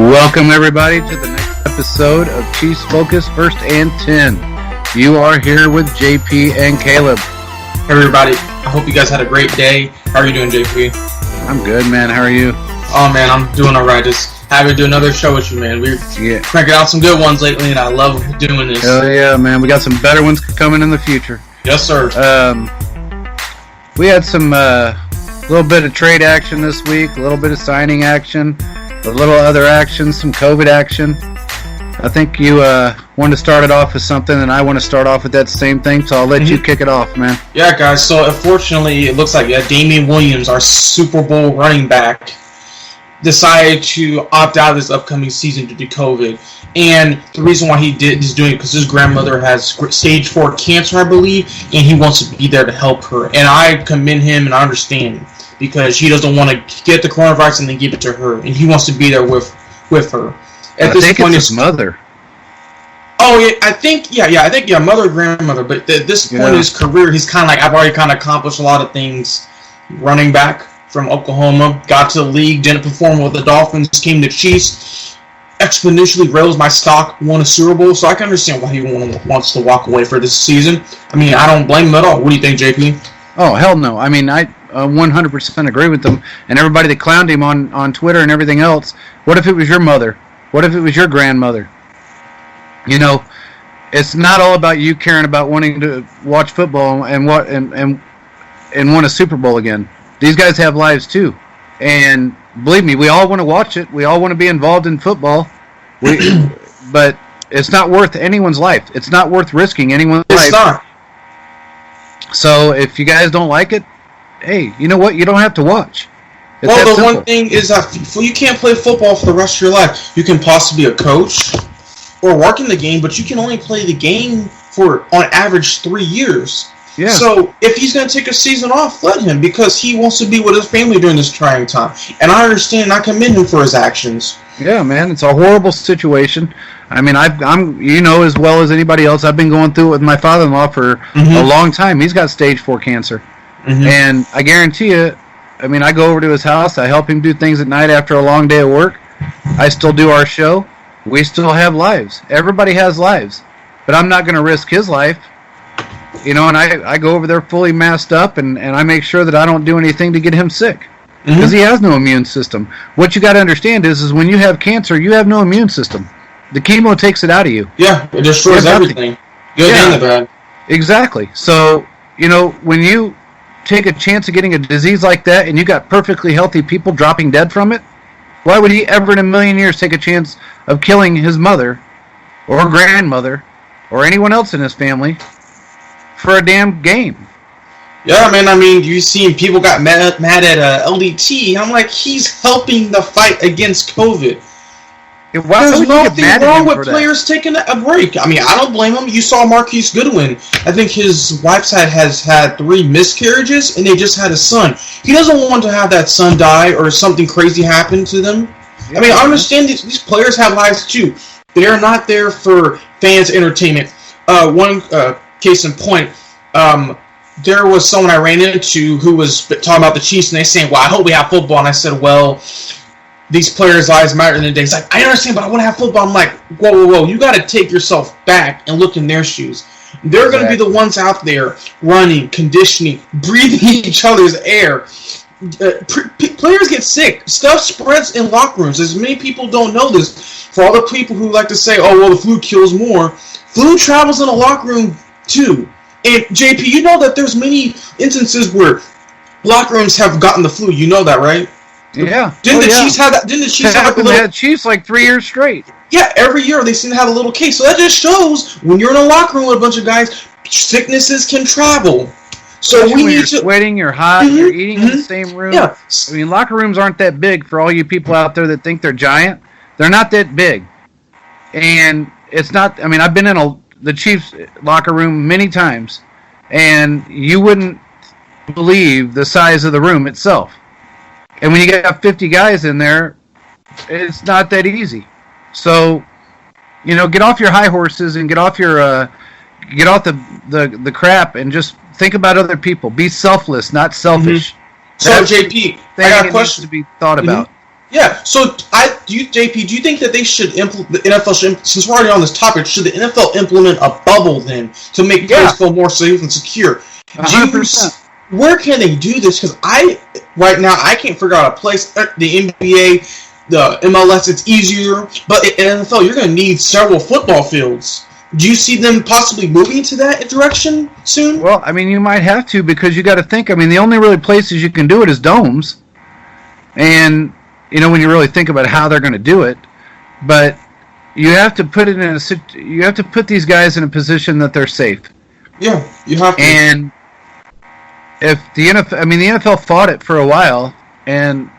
Welcome everybody to the next episode of Chiefs Focus First and 10. You are here with JP and Caleb. Hey everybody, I hope you guys had a great day. How are you doing, JP? I'm good, man. How are you? Oh man, I'm doing alright. Just happy to do another show with you, man. We're cranking out some good ones lately, and I love doing this. Hell yeah, man. We got some better ones coming in the future. Yes, sir. We had some little bit of trade action this week, a little bit of signing action, a little other action, some COVID action. I think you want to start it off with something, and I want to start off with that same thing, so I'll let you kick it off, man. Yeah, guys, so unfortunately, it looks like Damian Williams, our Super Bowl running back, decided to opt out of this upcoming season due to COVID. And the reason why he's doing it because his grandmother has stage 4 cancer, I believe, and he wants to be there to help her. And I commend him, and I understand, because he doesn't want to get the coronavirus and then give it to her, and he wants to be there with her. I think it's his mother. Oh yeah, I think mother or grandmother. But at this point in his career, he's kind of like, I've already kind of accomplished a lot of things. Running back from Oklahoma, got to the league, didn't perform with the Dolphins, came to Chiefs, exponentially rose my stock, won a Super Bowl. So I can understand why he wants to walk away for this season. I mean, I don't blame him at all. What do you think, JP? Oh hell no! I mean, I 100% agree with them, and everybody that clowned him on Twitter and everything else. What if it was your mother? What if it was your grandmother? You know, it's not all about you caring about wanting to watch football and win a Super Bowl again. These guys have lives too, and believe me, we all want to watch it. We all want to be involved in football, but it's not worth anyone's life. It's not worth risking anyone's life. It's not. So if you guys don't like it, hey, you know what? You don't have to watch. Well, the one thing is that you can't play football for the rest of your life. You can possibly be a coach or work in the game, but you can only play the game for, on average, 3 years. Yeah. So if he's going to take a season off, let him, because he wants to be with his family during this trying time. And I understand, and I commend him for his actions. Yeah, man, it's a horrible situation. I mean, I'm as well as anybody else, I've been going through it with my father-in-law for a long time. He's got stage 4 cancer. And I guarantee you, I mean, I go over to his house, I help him do things at night after a long day of work. I still do our show. We still have lives. Everybody has lives. But I'm not going to risk his life. You know, and I go over there fully masked up, and I make sure that I don't do anything to get him sick. Because he has no immune system. What you got to understand is when you have cancer, you have no immune system. The chemo takes it out of you. Yeah, it destroys everything. Good and the bad. Exactly. So, you know, when you take a chance of getting a disease like that and you got perfectly healthy people dropping dead from it, why would he ever in a million years take a chance of killing his mother or grandmother or anyone else in his family for a damn game? Yeah, man, I mean, you see people got mad at LDT. I'm like, he's helping the fight against COVID. There's nothing wrong with players taking a break. I mean, I don't blame him. You saw Marquise Goodwin. I think his wife has had 3 miscarriages, and they just had a son. He doesn't want to have that son die or something crazy happen to them. I mean, I understand these players have lives too. They're not there for fans' entertainment. One case in point, there was someone I ran into who was talking about the Chiefs, and they saying, well, I hope we have football. And I said, well, these players' lives matter in the day. He's like, I understand, but I want to have football. I'm like, whoa. You got to take yourself back and look in their shoes. They're going to be the ones out there running, conditioning, breathing each other's air. Players get sick. Stuff spreads in locker rooms. As many people don't know this. For all the people who like to say, oh, well, the flu kills more, flu travels in a locker room too. And JP, you know that there's many instances where locker rooms have gotten the flu. You know that, right? Yeah. Didn't the Chiefs have that? Didn't the Chiefs have a little? They had Chiefs like 3 years straight. Yeah, every year they seem to have a little case. So that just shows when you're in a locker room with a bunch of guys, sicknesses can travel. So we need to. You're sweating, you're hot, you're eating in the same room. Yeah. I mean, locker rooms aren't that big for all you people out there that think they're giant. They're not that big, and it's not. I mean, I've been in the Chiefs locker room many times, and you wouldn't believe the size of the room itself. And when you got 50 guys in there, it's not that easy. So, you know, get off your high horses and get off the crap and just think about other people. Be selfless, not selfish. So JP, I got a question to be thought about. Yeah. So, JP, do you think that they should the NFL should, since we're already on this topic, should the NFL implement a bubble then to make players feel more safe and secure? 100%. Where can they do this? Because right now, I can't figure out a place. The NBA, the MLS, it's easier. But in NFL, you're going to need several football fields. Do you see them possibly moving to that direction soon? Well, I mean, you might have to, because you got to think. I mean, the only really places you can do it is domes, and when you really think about how they're going to do it, but you have to put you have to put these guys in a position that they're safe. Yeah, you have to. And if the NFL fought it for a while, and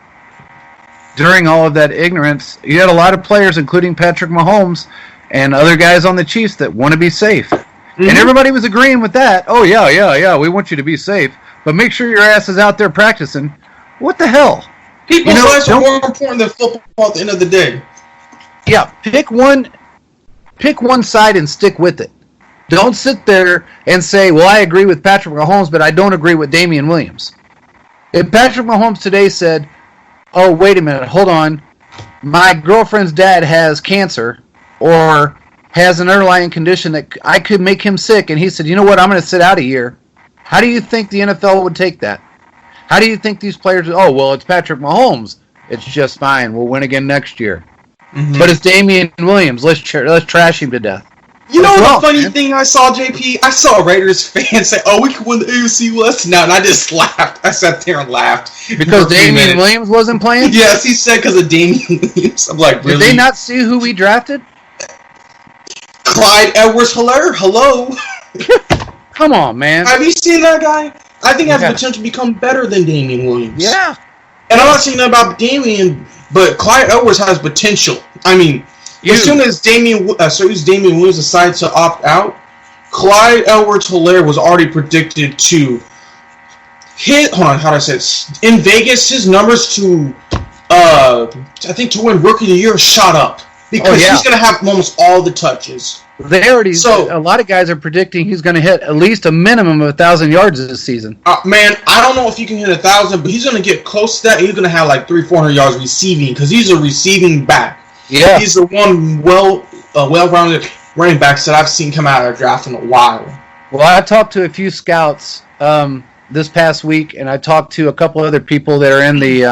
during all of that ignorance, you had a lot of players, including Patrick Mahomes and other guys on the Chiefs, that want to be safe. Mm-hmm. And everybody was agreeing with that. Oh, yeah, we want you to be safe, but make sure your ass is out there practicing. What the hell? People's lives are more important than football at the end of the day. Yeah, pick one side and stick with it. Don't sit there and say, well, I agree with Patrick Mahomes, but I don't agree with Damian Williams. If Patrick Mahomes today said, oh, wait a minute, hold on, my girlfriend's dad has cancer or has an underlying condition that I could make him sick, and he said, you know what, I'm going to sit out a year. How do you think the NFL would take that? How do you think these players, it's Patrick Mahomes. It's just fine. We'll win again next year. Mm-hmm. But it's Damian Williams. Let's trash him to death. You know the funny thing I saw, JP? I saw Raiders fans say, we can win the AFC West now, and I just laughed. I sat there and laughed. Because Damian Williams wasn't playing? Yes, he said because of Damian Williams. I'm like, really? Did they not see who we drafted? Clyde Edwards-Helaire, hello? Come on, man. Have you seen that guy? I think he has the potential to become better than Damian Williams. Yeah. And I'm not saying that about Damian, but Clyde Edwards has potential. I mean, as soon as Damian Williams decided to opt out, Clyde Edwards-Helaire was already predicted to hit. Hold on, how do I say this? In Vegas, his numbers to win Rookie of the Year shot up because he's going to have almost all the touches. A lot of guys are predicting he's going to hit at least a minimum of 1,000 yards this season. Man, I don't know if he can hit 1,000, but he's going to get close to that. He's going to have like 300-400 yards receiving because he's a receiving back. Yeah, he's the one well-rounded running backs that I've seen come out of the draft in a while. Well, I talked to a few scouts this past week, and I talked to a couple other people that are in the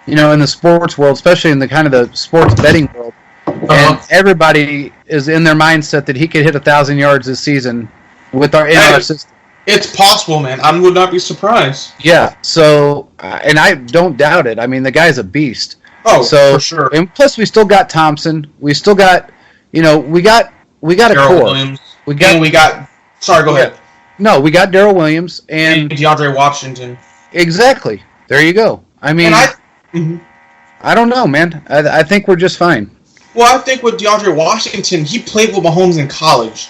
in the sports world, especially in the kind of the sports betting world. And everybody is in their mindset that he could hit 1,000 yards this season with our system. It's possible, man. I would not be surprised. Yeah. So, and I don't doubt it. I mean, the guy's a beast. Oh, so, for sure. And plus, we still got Thompson. We still got, we got a core. Williams. We got. Sorry, go ahead. No, we got Darrell Williams and DeAndre Washington. Exactly. There you go. I mean, I don't know, man. I think we're just fine. Well, I think with DeAndre Washington, he played with Mahomes in college.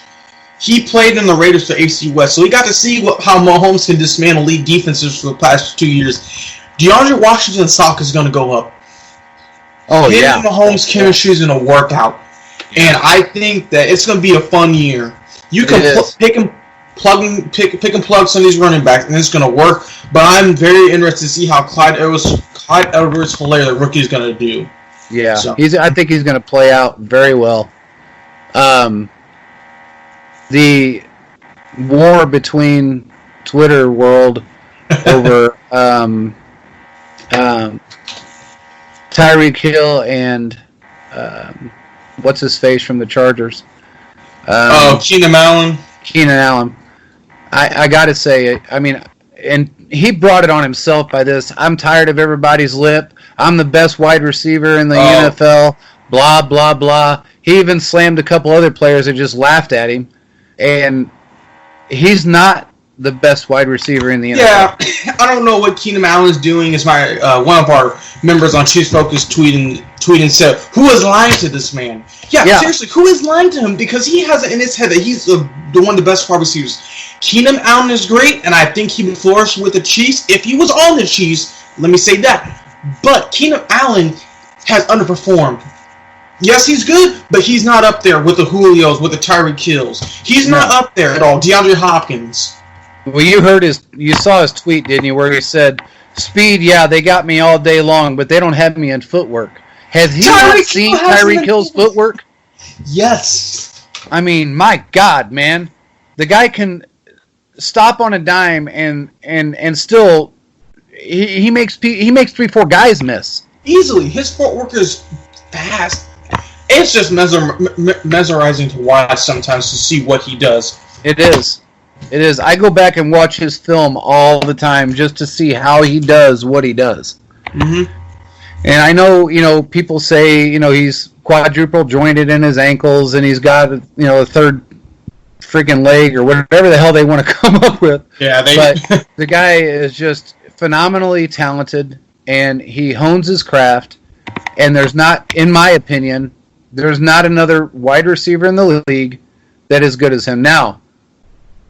He played in the Raiders for AFC West, so he got to see how Mahomes can dismantle elite defenses for the past 2 years. DeAndre Washington's stock is going to go up. Oh, Him and Mahomes' chemistry is going to work out. And I think that it's going to be a fun year. You can pick and plug some of these running backs, and it's going to work. But I'm very interested to see how Clyde Edwards-Helaire, the rookie, is going to do. Yeah, so. I think he's going to play out very well. The war between Twitter world over Tyreek Hill and what's his face from the Chargers? Keenan Allen. Keenan Allen. I got to say, I mean, and he brought it on himself by this. I'm tired of everybody's lip. I'm the best wide receiver in the NFL. Blah, blah, blah. He even slammed a couple other players that just laughed at him. And he's not the best wide receiver in the NFL. Yeah, I don't know what Keenan Allen is doing. Is my one of our members on Chiefs Focus tweeting said, "Who is lying to this man?" Yeah, seriously, who is lying to him? Because he has it in his head that he's the one of the best wide receivers. Keenan Allen is great, and I think he would flourish with the Chiefs if he was on the Chiefs. Let me say that. But Keenan Allen has underperformed. Yes, he's good, but he's not up there with the Julios, with the Tyreek Hills. He's not up there at all. DeAndre Hopkins. Well, you saw his tweet, didn't you, where he said Speed, yeah, they got me all day long, but they don't have me in footwork. Has he not seen Tyreek Hill's footwork? Yes. I mean, my God, man. The guy can stop on a dime and still he makes 3-4 guys miss. Easily. His footwork is fast. It's just mesmerizing to watch sometimes to see what he does. It is. It is. I go back and watch his film all the time just to see how he does what he does. Mm-hmm. And I know, people say, he's quadruple jointed in his ankles and he's got, a third freaking leg or whatever the hell they want to come up with. Yeah, But the guy is just phenomenally talented and he hones his craft. And there's not, in my opinion, there's not another wide receiver in the league that is good as him. Now,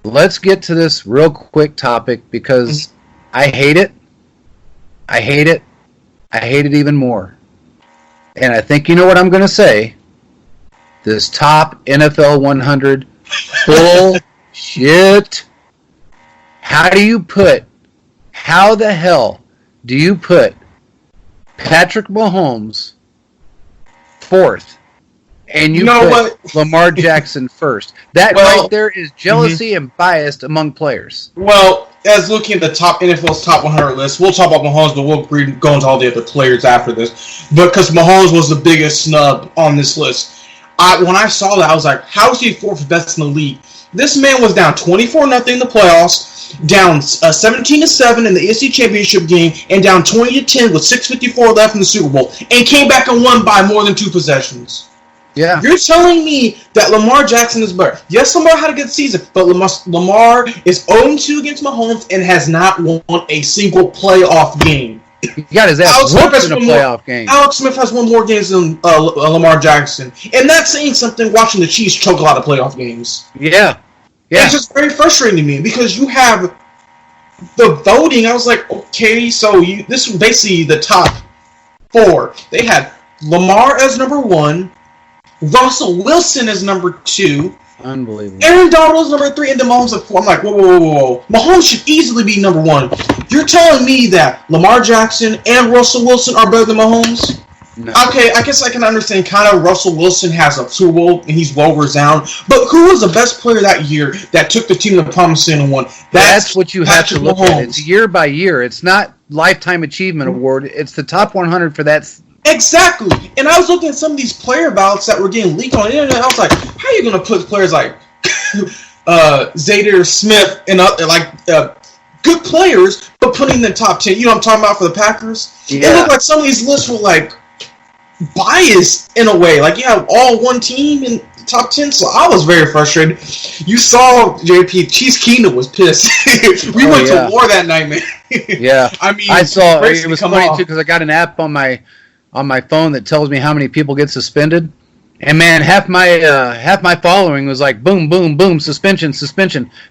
let's get to this real quick topic because I hate it. I hate it. I hate it even more. And I think you know what I'm going to say. This top NFL 100 bullshit. How the hell do you put Patrick Mahomes fourth and you put Lamar Jackson first? That right there is jealousy and bias among players. Well, as looking at the NFL's top 100 list, we'll talk about Mahomes, but we'll go into all the other players after this. But because Mahomes was the biggest snub on this list. When I saw that, I was like, how is he fourth best in the league? This man was down 24-0 in the playoffs, down 17-7 in the AFC Championship game, and down 20-10 with 6:54 left in the Super Bowl, and came back and won by more than 2 possessions. Yeah. You're telling me that Lamar Jackson is better. Yes, Lamar had a good season, but Lamar is 0-2 against Mahomes and has not won a single playoff game. He got his ass whooped in a playoff game. Alex Smith has won more games than Lamar Jackson. And that's saying something watching the Chiefs choke a lot of playoff games. Yeah. It's just very frustrating to me because you have the voting. I was like, okay, so this was basically the top 4. They had Lamar as number 1. Russell Wilson is number 2. Unbelievable. Aaron Donald is number 3, and then Mahomes at 4. I'm like, whoa. Mahomes should easily be number 1. You're telling me that Lamar Jackson and Russell Wilson are better than Mahomes? No. Okay, I guess I can understand kind of Russell Wilson has a Super Bowl, and he's well-renowned. But who was the best player that year that took the team to the promised land and won? That's what you have to look at. It's year by year. It's not Lifetime Achievement Award. It's the top 100 for that. Exactly. And I was looking at some of these player ballots that were getting leaked on the internet. I was like, how are you going to put players like Zader Smith and good players, but putting them top 10? You know what I'm talking about for the Packers? Yeah. It looked like some of these lists were like biased in a way. Like you have all one team in the top 10. So I was very frustrated. You saw JP. Chiefs Keenum was pissed. we went to war that night, man. Yeah. I mean, I saw it was funny too because I got an app on my phone that tells me how many people get suspended, and man, half my following was like boom, boom, boom, suspension,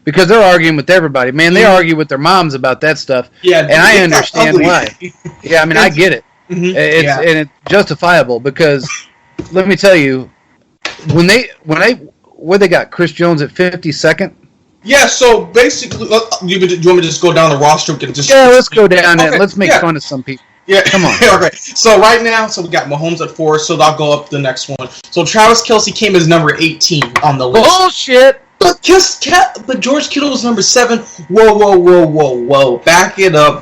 because they're arguing with everybody. Man, they argue with their moms about that stuff. Yeah, and I understand why. Yeah, I mean, I get it. Mm-hmm. And it's justifiable because let me tell you, when they got Chris Jones at 52nd. Yeah, so basically, do you want me to just go down the roster? Let's go down and let's make fun of some people. Yeah, come on. Okay, so right now, we got Mahomes at 4, so I'll go up to the next one. So Travis Kelce came as number 18 on the list. Bullshit! But George Kittle was number 7. Whoa. Back it up.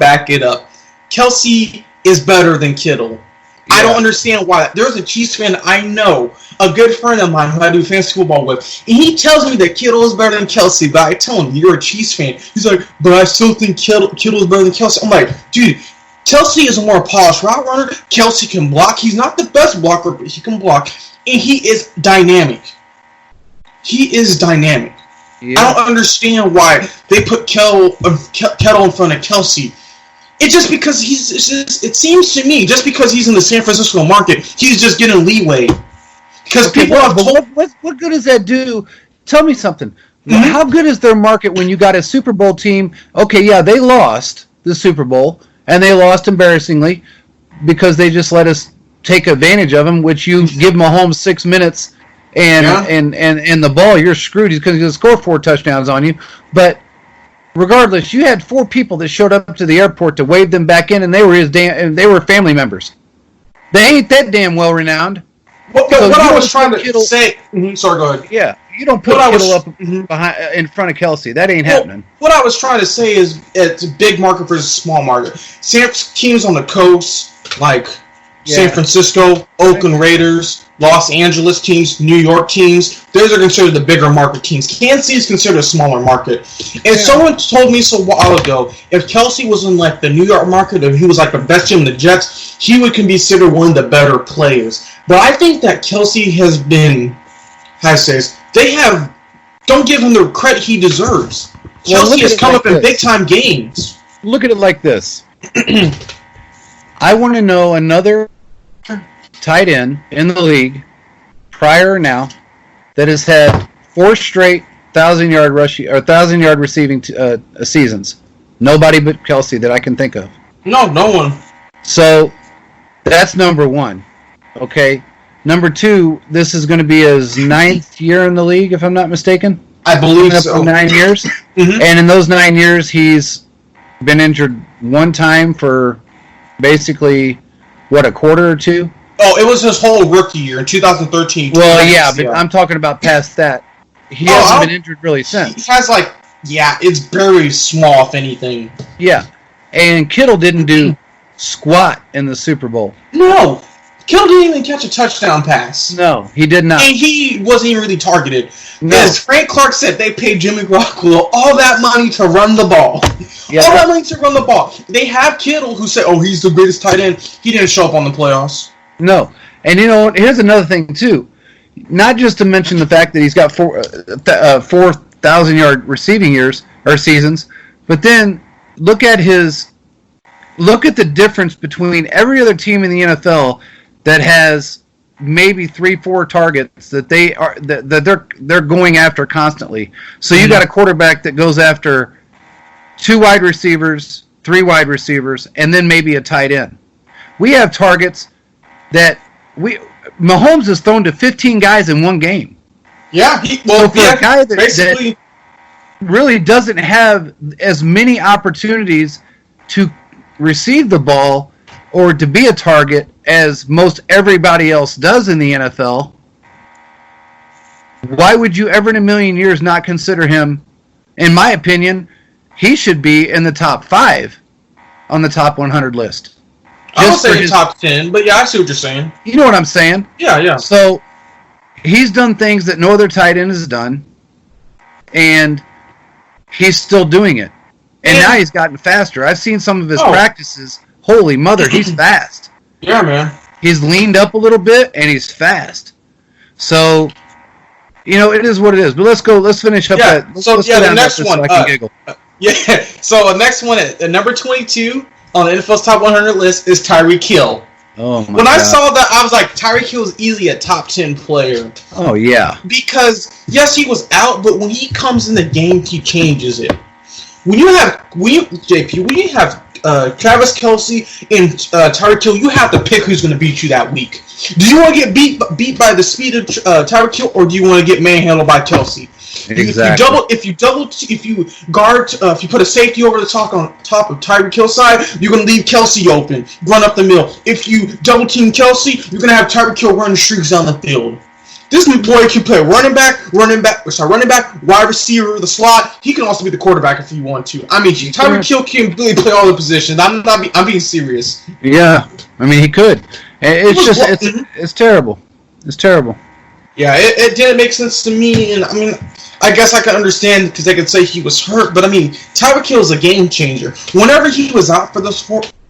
Kelce is better than Kittle. Yeah. I don't understand why. There's a Chiefs fan I know, a good friend of mine who I do fantasy football with, and he tells me that Kittle is better than Kelce, but I tell him, you're a Chiefs fan. He's like, but I still think Kittle is better than Kelce. I'm like, dude, Kelce is a more polished route runner. Kelce can block. He's not the best blocker, but he can block. And he is dynamic. Yeah. I don't understand why they put Kettle in front of Kelce. It's just because it seems to me, just because he's in the San Francisco market, he's just getting leeway. Because people have told... What good does that do? Tell me something. Mm-hmm. How good is their market when you got a Super Bowl team? Okay, yeah, they lost the Super Bowl. And they lost embarrassingly because they just let us take advantage of them, which you give Mahomes 6 minutes and the ball, you're screwed. He's going to score 4 touchdowns on you. But regardless, you had 4 people that showed up to the airport to wave them back in, and they were family members. They ain't that damn well renowned. What I was trying to say. Sorry, go ahead. Yeah, you don't put Kittle up in front of Kelsey. That ain't happening. What I was trying to say is it's a big market versus small market. Teams on the coast, like San Francisco, Oakland Raiders, Los Angeles teams, New York teams, those are considered the bigger market teams. Kansas City is considered a smaller market. And someone told me so a while ago, if Kelsey was in like the New York market, if he was like the best team in the Jets, he would be considered one of the better players. But I think that Kelsey has been, don't give him the credit he deserves. Kelsey has come up in big-time games. Look at it like this. I want to know another tight end in the league, prior or now, that has had 4 straight 1,000-yard rushing or 1,000-yard receiving seasons. Nobody but Kelsey that I can think of. No one. So that's number 1. Okay. Number 2, this is going to be his 9th year in the league, if I'm not mistaken. I believe so. 9 years. And in those 9 years, he's been injured 1 time for basically, a quarter or 2? Oh, it was his whole rookie year in 2013. Well, yeah, but I'm talking about past that. He hasn't been injured really since. He has it's very small, if anything. Yeah, and Kittle didn't do squat in the Super Bowl. No, Kittle didn't even catch a touchdown pass. No, he did not. And he wasn't even really targeted. No. As Frank Clark said, they paid Jimmy Garoppolo all that money to run the ball. Yeah, all that money to run the ball. They have Kittle who said, he's the greatest tight end. He didn't show up on the playoffs. No. And, here's another thing, too. Not just to mention the fact that he's got 4,000-yard receiving years or seasons, but then look at the difference between every other team in the NFL that has maybe 3-4 targets that they're going after constantly. So you got a quarterback that goes after 2 wide receivers, 3 wide receivers, and then maybe a tight end. We have targets that Mahomes has thrown to 15 guys in 1 game. Yeah, a guy that really doesn't have as many opportunities to receive the ball or to be a target as most everybody else does in the NFL, why would you ever in a million years not consider him? In my opinion, he should be in the top 5 on the top 100 list. I don't say top 10, but yeah, I see what you're saying. You know what I'm saying? Yeah. So he's done things that no other tight end has done, and he's still doing it. And now he's gotten faster. I've seen some of his practices. Holy mother, he's fast. Yeah, man. He's leaned up a little bit, and he's fast. So, it is what it is. But let's finish up that. Let's the next one. So I can giggle. So the next one at number 22 on the NFL's top 100 list is Tyreek Hill. Oh my When God. I saw that, I was like, Tyreek Hill is easily a top 10 player. Oh, yeah. Because, yes, he was out, but when he comes in the game, he changes it. When you have Travis Kelce and Tyreek Hill, you have to pick who's going to beat you that week. Do you want to get beat by the speed of Tyreek Hill, or do you want to get manhandled by Kelce? Exactly. If you put a safety over the top of Tyreek Hill's side, you're going to leave Kelce open, run up the middle. If you double team Kelce, you're going to have Tyreek Hill running streaks down the field. This boy can play running back, wide receiver, the slot. He can also be the quarterback if you want to. I mean, Tyreek Hill can really play all the positions. I'm being serious. Yeah, I mean he could. It's terrible. It's terrible. Yeah, it didn't make sense to me, and I mean, I guess I can understand because they could say he was hurt, but I mean, Tyreek Hill is a game changer. Whenever he was out for those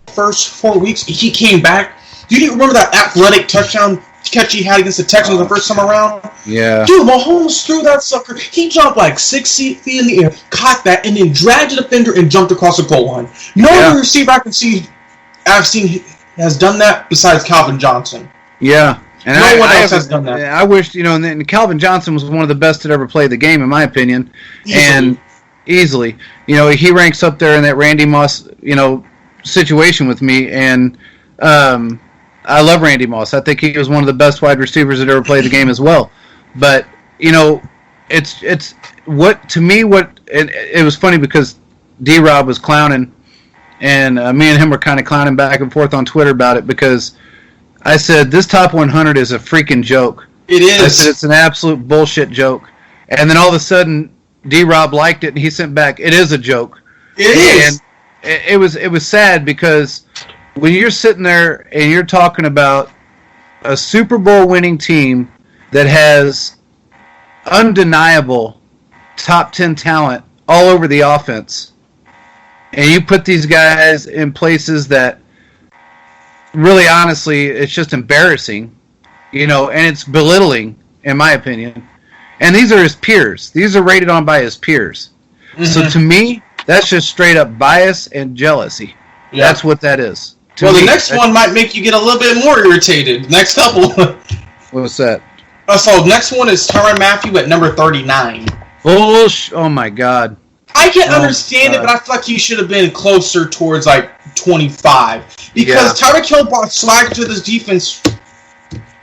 first 4 weeks, he came back. Do you remember that athletic touchdown catch he had against the Texans the first time around? Yeah. Dude, Mahomes threw that sucker. He jumped like 6 feet in the air, caught that, and then dragged the defender and jumped across the goal line. No other receiver I've seen has done that besides Calvin Johnson. Yeah. And no one else has done that. I wish, and Calvin Johnson was one of the best that ever played the game, in my opinion. Easily. He ranks up there in that Randy Moss, situation with me, and I love Randy Moss. I think he was one of the best wide receivers that ever played the game as well. But, it was funny because D-Rob was clowning, and me and him were kind of clowning back and forth on Twitter about it because I said, this top 100 is a freaking joke. It is. I said, it's an absolute bullshit joke. And then all of a sudden, D-Rob liked it, and he sent back, it is a joke. It is. It was sad because when you're sitting there and you're talking about a Super Bowl winning team that has undeniable top 10 talent all over the offense, and you put these guys in places that really, honestly, it's just embarrassing, and it's belittling, in my opinion. And these are his peers. These are rated on by his peers. Mm-hmm. So to me, that's just straight up bias and jealousy. Yeah. That's what that is. The next one might make you get a little bit more irritated. Next couple. What's that? So next one is Tyrann Mathieu at number 39. Oh my God. I can understand it, but I feel like he should have been closer towards 25. Because Tyreek Hill brought swagger to this defense.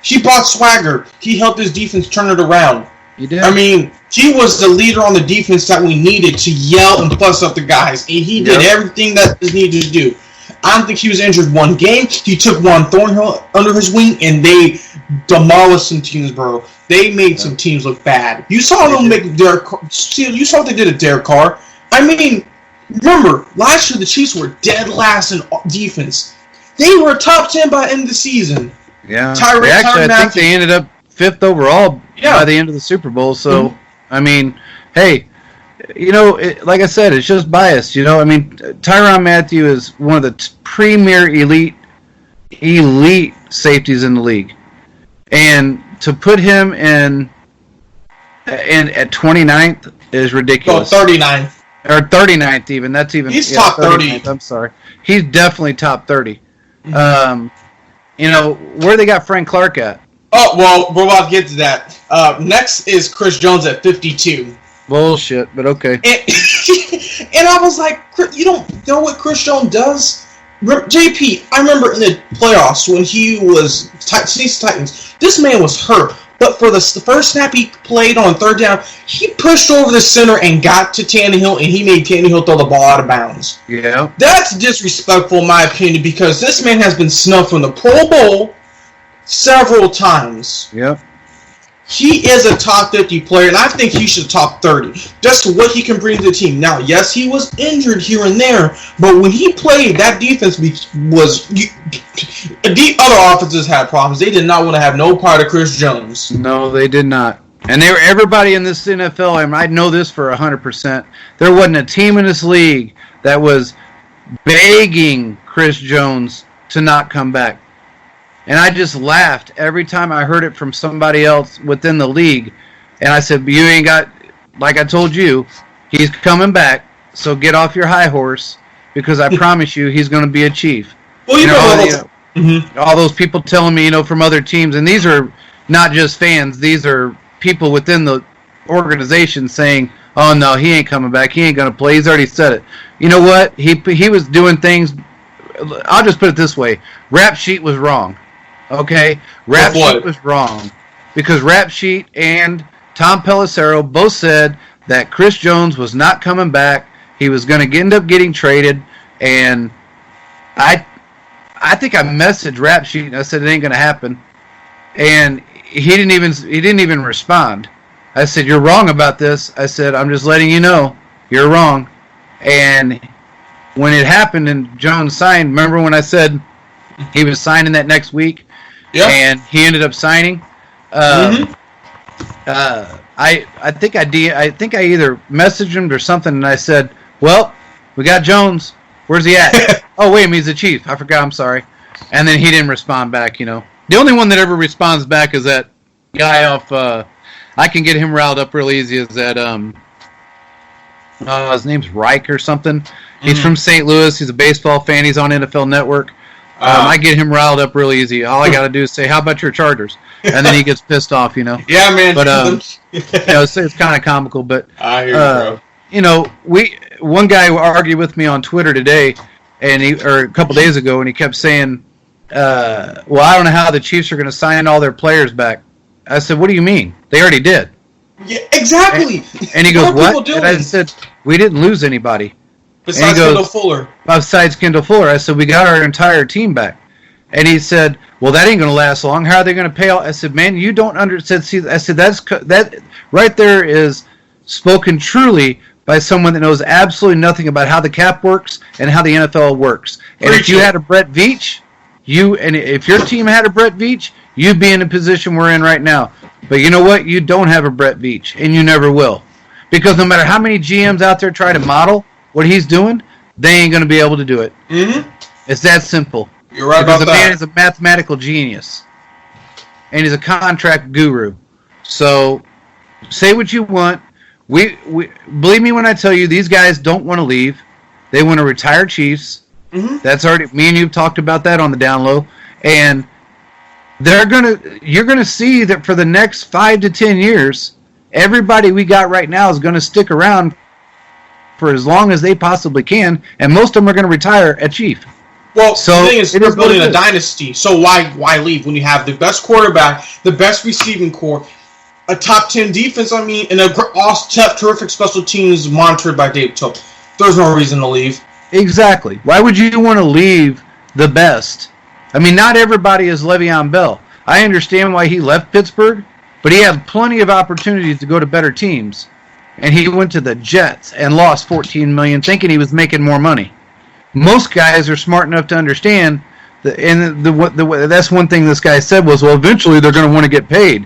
He brought swagger. He helped his defense turn it around. He did. I mean, he was the leader on the defense that we needed to yell and fuss up the guys. And he did everything that was needed to do. I don't think he was injured one game. He took Juan Thornhill under his wing, and they demolished some teams, bro. They made some teams look bad. You saw them make Derek Carr. You saw what they did at Derek Carr. I mean, remember, last year the Chiefs were dead last in defense. They were top 10 by the end of the season. Yeah. I think they ended up 5th overall by the end of the Super Bowl. So, I mean, hey, like I said, it's just biased. I mean, Tyrann Mathieu is one of the premier elite safeties in the league. And to put him in at 29th is ridiculous. Oh, 39th. Or 39th even. That's even. He's top 30. I'm sorry. He's definitely top 30. Mm-hmm. Where they got Frank Clark at? Oh, well, we're about to get to that. Next is Chris Jones at 52. Bullshit, but okay. And I was like, you don't know what Chris Jones does? JP, I remember in the playoffs when he was Titans, this man was hurt. But for the first snap he played on third down, he pushed over the center and got to Tannehill, and he made Tannehill throw the ball out of bounds. Yeah. That's disrespectful, in my opinion, because this man has been snubbed from the Pro Bowl several times. Yep. He is a top 50 player, and I think he should top 30. Just what he can bring to the team. Now, yes, he was injured here and there, but when he played, that defense was... The other offenses had problems. They did not want to have no part of Chris Jones. No, they did not. And everybody in this NFL, and I know this for 100%, there wasn't a team in this league that was begging Chris Jones to not come back. And I just laughed every time I heard it from somebody else within the league. And I said, you ain't got, like I told you, he's coming back, so get off your high horse, because I promise you he's going to be a Chief. Well, all those people telling me, from other teams, and these are not just fans, these are people within the organization saying, oh no, he ain't coming back, he ain't going to play, he's already said it. You know what? He was doing things, I'll just put it this way, Rap Sheet was wrong. Okay, Rap Sheet was wrong because Rap Sheet and Tom Pelissero both said that Chris Jones was not coming back. He was going to end up getting traded, and I think I messaged Rap Sheet and I said it ain't going to happen, and he didn't even respond. I said, you're wrong about this. I said, I'm just letting you know you're wrong. And when it happened and Jones signed, remember when I said he was signing that next week? Yeah. And he ended up signing. I think I either messaged him or something, and I said, "Well, we got Jones. Where's he at?" Oh, wait, he's the Chief. I forgot. I'm sorry. And then he didn't respond back. The only one that ever responds back is that guy off. I can get him riled up real easy. Is that his name's Reich or something? He's from St. Louis. He's a baseball fan. He's on NFL Network. I get him riled up real easy. All I got to do is say, how about your Chargers? And then he gets pissed off, Yeah, man. But, it's kind of comical. But, I hear you, bro. One guy argued with me on Twitter today, or a couple days ago, and he kept saying, well, I don't know how the Chiefs are going to sign all their players back. I said, what do you mean? They already did. Yeah, exactly. And he goes, what? And I said, we didn't lose anybody. Besides Kendall Fuller. Besides Kendall Fuller. I said, we got our entire team back. And he said, well, that ain't going to last long. How are they going to pay all? I said, man, you don't understand. See, I said, that right there is spoken truly by someone that knows absolutely nothing about how the cap works and how the NFL works. And if you had a Brett Veach, if your team had a Brett Veach, you'd be in the position we're in right now. But you know what? You don't have a Brett Veach, and you never will. Because no matter how many GMs out there try to model what he's doing, they ain't going to be able to do it. Mm-hmm. It's that simple. You're right about that. Because the man is a mathematical genius. And he's a contract guru. So, say what you want. We believe me when I tell you, these guys don't want to leave. They want to retire Chiefs. Mm-hmm. That's already, me and you have talked about that on the down low. And you're gonna see that for the next 5 to 10 years, everybody we got right now is going to stick around for as long as they possibly can, and most of them are going to retire at Chief. Well, the thing is, we're building a dynasty, so why leave when you have the best quarterback, the best receiving core, a top 10 defense, and a terrific special teams monitored by Dave Tope? There's no reason to leave. Exactly. Why would you want to leave the best? Not everybody is Le'Veon Bell. I understand why he left Pittsburgh, but he had plenty of opportunities to go to better teams. And he went to the Jets and lost $14 million thinking he was making more money. Most guys are smart enough to understand that, and that's one thing this guy said was, well, eventually they're going to want to get paid.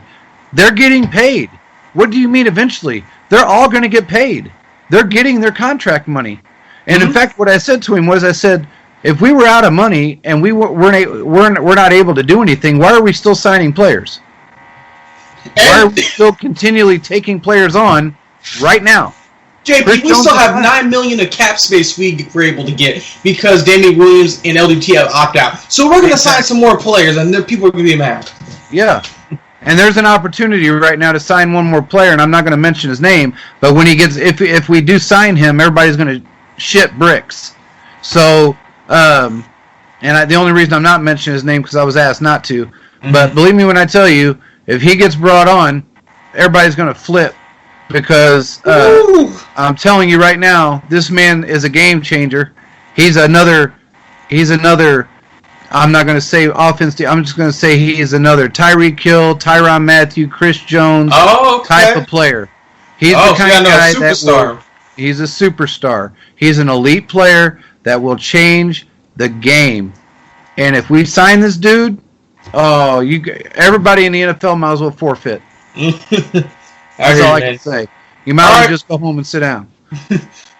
They're getting paid. What do you mean eventually? They're all going to get paid. They're getting their contract money. And in fact, what I said to him was, I said, if we were out of money and we're not able to do anything, why are we still signing players? Why are we still continually taking players on right now? JP, we still have $9 million of cap space we were able to get because Damian Williams and LDT have opted out. So we're going to sign some more players, and then people are going to be mad. Yeah. And there's an opportunity right now to sign one more player, and I'm not going to mention his name, but when he gets, if we do sign him, everybody's going to shit bricks. So, the only reason I'm not mentioning his name because I was asked not to, but believe me when I tell you, if he gets brought on, everybody's going to flip. Because I'm telling you right now, this man is a game changer. He's another. I'm not going to say offense. I'm just going to say he is another Tyreek Hill, Tyrann Mathieu, Chris Jones type of player. He's the kind of guy he's a superstar. He's an elite player that will change the game. And if we sign this dude, everybody in the NFL might as well forfeit. That's all I can say. You might as well just go home and sit down.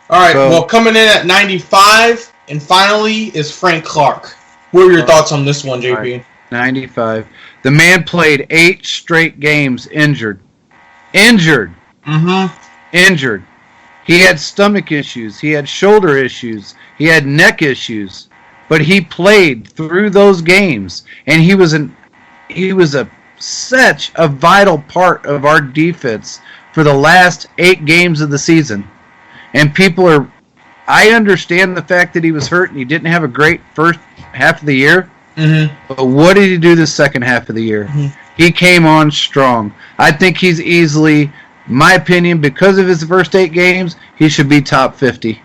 All right. Well, coming in at 95, and finally is Frank Clark. What are your thoughts on this one, JP? Right. 95. The man played 8 straight games injured. Injured. He had stomach issues. He had shoulder issues. He had neck issues. But he played through those games, and he was such a vital part of our defense for the last 8 games of the season. And I understand the fact that he was hurt and he didn't have a great first half of the year. But what did he do the second half of the year? He came on strong. I think he's easily, my opinion, because of his first 8 games, he should be top 50.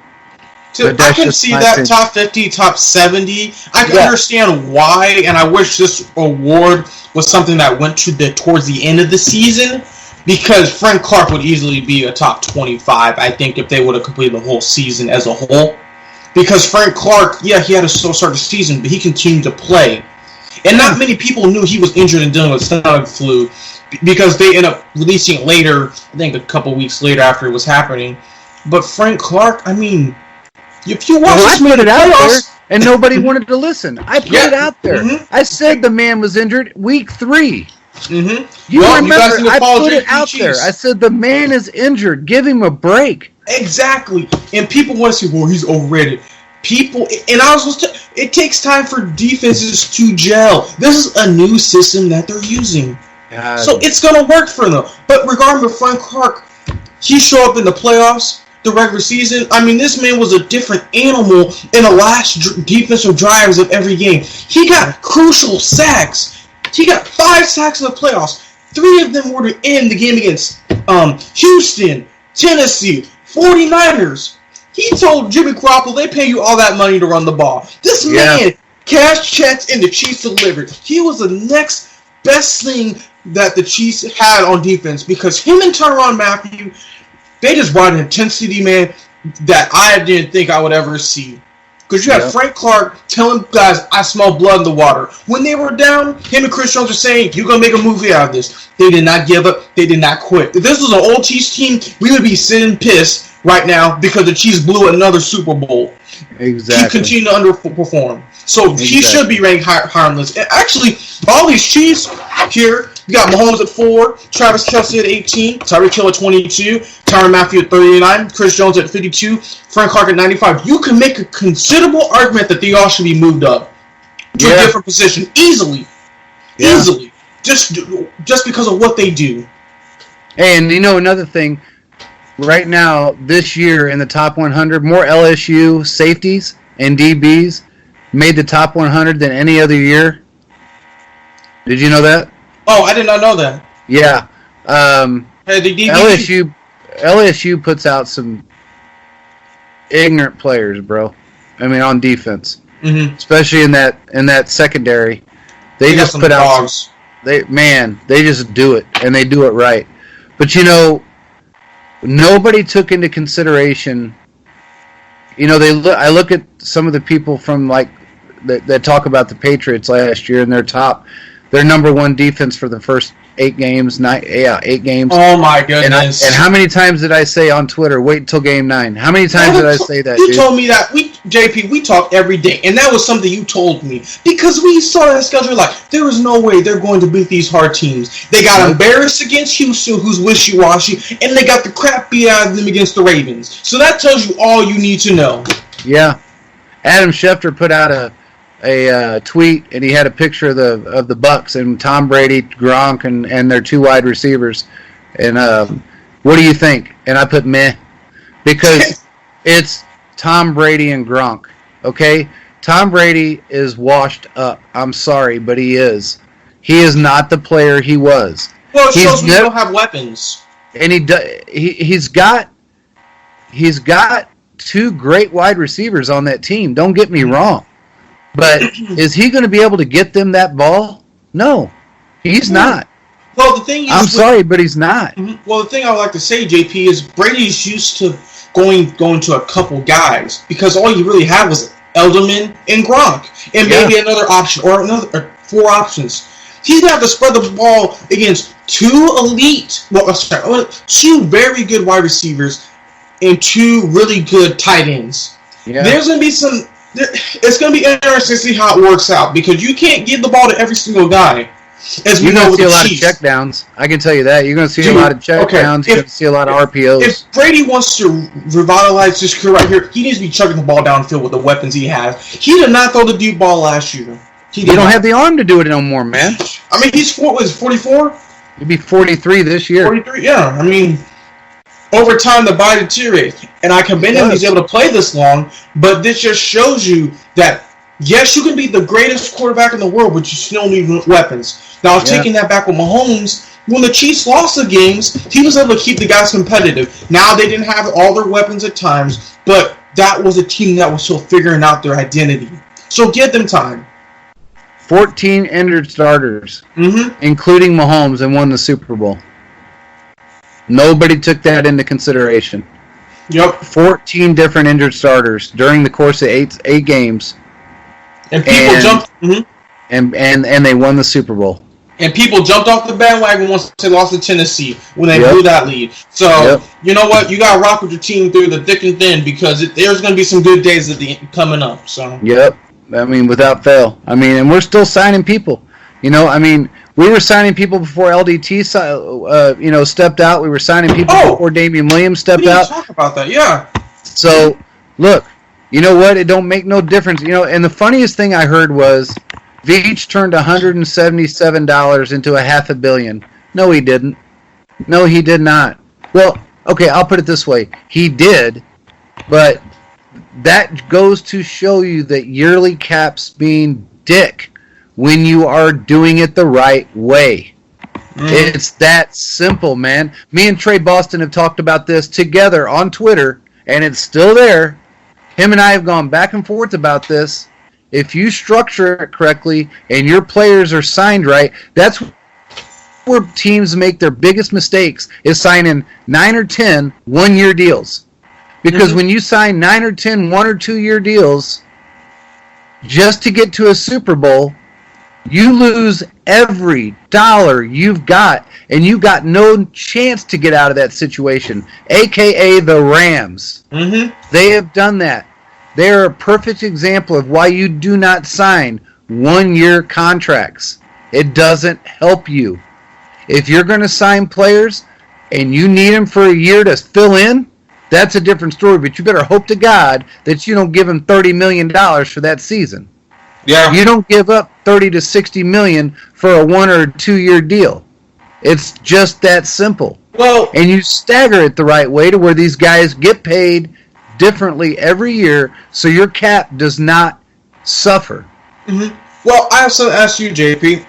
Dude, I can see that opinion. Top 50, top 70. I can understand why, and I wish this award was something that went towards the end of the season, because Frank Clark would easily be a top 25, I think, if they would have completed the whole season as a whole. Because Frank Clark, he had a slow start to the season, but he continued to play. And not many people knew he was injured and dealing with stomach flu, because they ended up releasing it later, I think a couple weeks later after it was happening. But Frank Clark, if you watch I put it out there, and nobody wanted to listen. I put it out there. I said the man was injured week 3. You remember, I put it out there. I said the man is injured. Give him a break. Exactly. And people want to say, well, he's overrated. It takes time for defenses to gel. This is a new system that they're using. So it's going to work for them. But regarding Frank Clark, he showed up in the playoffs, the regular season. This man was a different animal in the last defensive drives of every game. He got crucial sacks. He got 5 sacks in the playoffs. 3 of them were to end the game against Houston, Tennessee, 49ers. He told Jimmy Garoppolo, they pay you all that money to run the ball. This man, cash checks and the Chiefs delivered. He was the next best thing that the Chiefs had on defense because him and Tyrann Mathieu, they just brought an intensity, man, that I didn't think I would ever see. Because you had Frank Clark telling guys, I smell blood in the water. When they were down, him and Chris Jones were saying, you're going to make a movie out of this. They did not give up. They did not quit. If this was an old Chiefs team, we would be sitting pissed right now because the Chiefs blew another Super Bowl. Exactly. He continued to underperform. So he should be ranked higher on this. And actually, all these Chiefs here, you got Mahomes at 4, Travis Kelce at 18, Tyreek Hill at 22, Tyrann Mathieu at 39, Chris Jones at 52, Frank Clark at 95. You can make a considerable argument that they all should be moved up to a different position easily. Yeah. Easily. Just because of what they do. And, another thing, right now, this year in the top 100, more LSU safeties and DBs made the top 100 than any other year. Did you know that? Oh, I did not know that. Yeah. LSU puts out some ignorant players, bro. I mean, on defense, especially in that secondary, they just put out. They just do it, and they do it right. But nobody took into consideration. I look at some of the people from that talk about the Patriots last year and their number one defense for the first 8 games. 8 games. Oh my goodness! And how many times did I say on Twitter, wait until game 9? How many times did I say that? You told me that. JP, we talk every day, and that was something you told me because we saw that schedule. There was no way they're going to beat these hard teams. They got embarrassed against Houston, who's wishy-washy, and they got the crap beat out of them against the Ravens. So that tells you all you need to know. Yeah, Adam Schefter put out a tweet, and he had a picture of the Bucks and Tom Brady, Gronk, and their 2 wide receivers. And what do you think? And I put meh, because it's Tom Brady and Gronk. Okay, Tom Brady is washed up. I'm sorry, but he is. He is not the player he was. Well, it shows we don't have weapons. And he's got 2 great wide receivers on that team. Don't get me wrong. But is he going to be able to get them that ball? No, he's not. Well, the thing is, I'm sorry, but he's not. Well, the thing I would like to say, JP, is Brady's used to going to a couple guys because all you really had was Edelman and Gronk, and maybe another option or 4 options. He's going to have to spread the ball against 2 very good wide receivers and 2 really good tight ends. Yeah. There's going to be some. It's going to be interesting to see how it works out because you can't give the ball to every single guy. You're going to see a lot of checkdowns. I can tell you that. You're going to see a lot of checkdowns. You're going to see a lot of RPOs. If Brady wants to revitalize his career right here, he needs to be chucking the ball downfield with the weapons he has. He did not throw the deep ball last year. He don't have the arm to do it no more, man. I mean, he's 44? He'd be 43 this year. 43, yeah. I mean, over time, the body deteriorates. And I commend him he's able to play this long, but this just shows you that, yes, you can be the greatest quarterback in the world, but you still need weapons. Now, taking that back with Mahomes, when the Chiefs lost the games, he was able to keep the guys competitive. Now, they didn't have all their weapons at times, but that was a team that was still figuring out their identity. So give them time. 14 injured starters, including Mahomes, and won the Super Bowl. Nobody took that into consideration. Yep. 14 different injured starters during the course of eight games. And people jumped. And they won the Super Bowl. And people jumped off the bandwagon once they lost to Tennessee when they blew that lead. So, you know what? You got to rock with your team through the thick and thin because there's going to be some good days coming up. So. Yep. I mean, without fail. I mean, and we're still signing people. I mean, we were signing people before LDT, stepped out. We were signing people before Damian Williams stepped out. Talk about that, yeah. So, look, you know what? It don't make no difference. And the funniest thing I heard was Veach turned $177 into $500 million. No, he didn't. No, he did not. Well, okay, I'll put it this way. He did, but that goes to show you that yearly caps being dick when you are doing it the right way. It's that simple, man. Me and Trey Boston have talked about this together on Twitter and it's still there. Him and I have gone back and forth about this. If you structure it correctly and your players are signed right, that's where teams make their biggest mistakes, is signing 9 or 10 one-year deals. Because when you sign 9 or 10 1 or 2 year deals just to get to a Super Bowl, you lose every dollar you've got, and you've got no chance to get out of that situation, a.k.a. the Rams. They have done that. They are a perfect example of why you do not sign one-year contracts. It doesn't help you. If you're going to sign players and you need them for a year to fill in, that's a different story. But you better hope to God that you don't give them $30 million for that season. Yeah. You don't give up $30 to $60 million for a 1 or 2 year deal. It's just that simple. Well, and you stagger it the right way to where these guys get paid differently every year, so your cap does not suffer. Well, I also asked you, JP.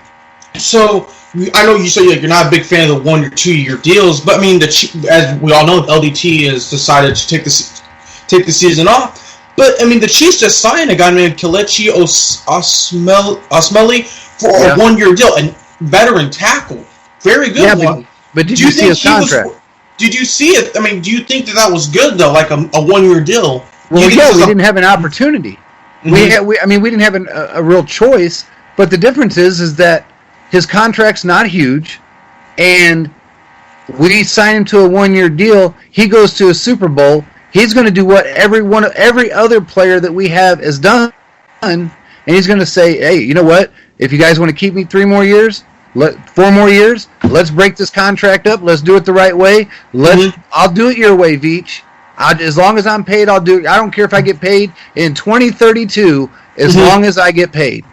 So I know you say you're not a big fan of the 1 or 2 year deals, but I mean, as we all know, LDT has decided to take the season off. But I mean, the Chiefs just signed a guy named Kelechi Osmele for a 1 year deal, and veteran tackle, very good one. But did you see his contract? Did you see it? I mean, do you think that was good though, like a 1 year deal? Well, yeah, we didn't have an opportunity. We didn't have a real choice. But the difference is that his contract's not huge, and we sign him to a 1 year deal. He goes to a Super Bowl. He's going to do what every other player that we have has done, and he's going to say, "Hey, you know what? If you guys want to keep me 4 more years, let's break this contract up. Let's do it the right way. I'll do it your way, Veach. As long as I'm paid, I'll do it. I don't care if I get paid in 2032, as long as I get paid."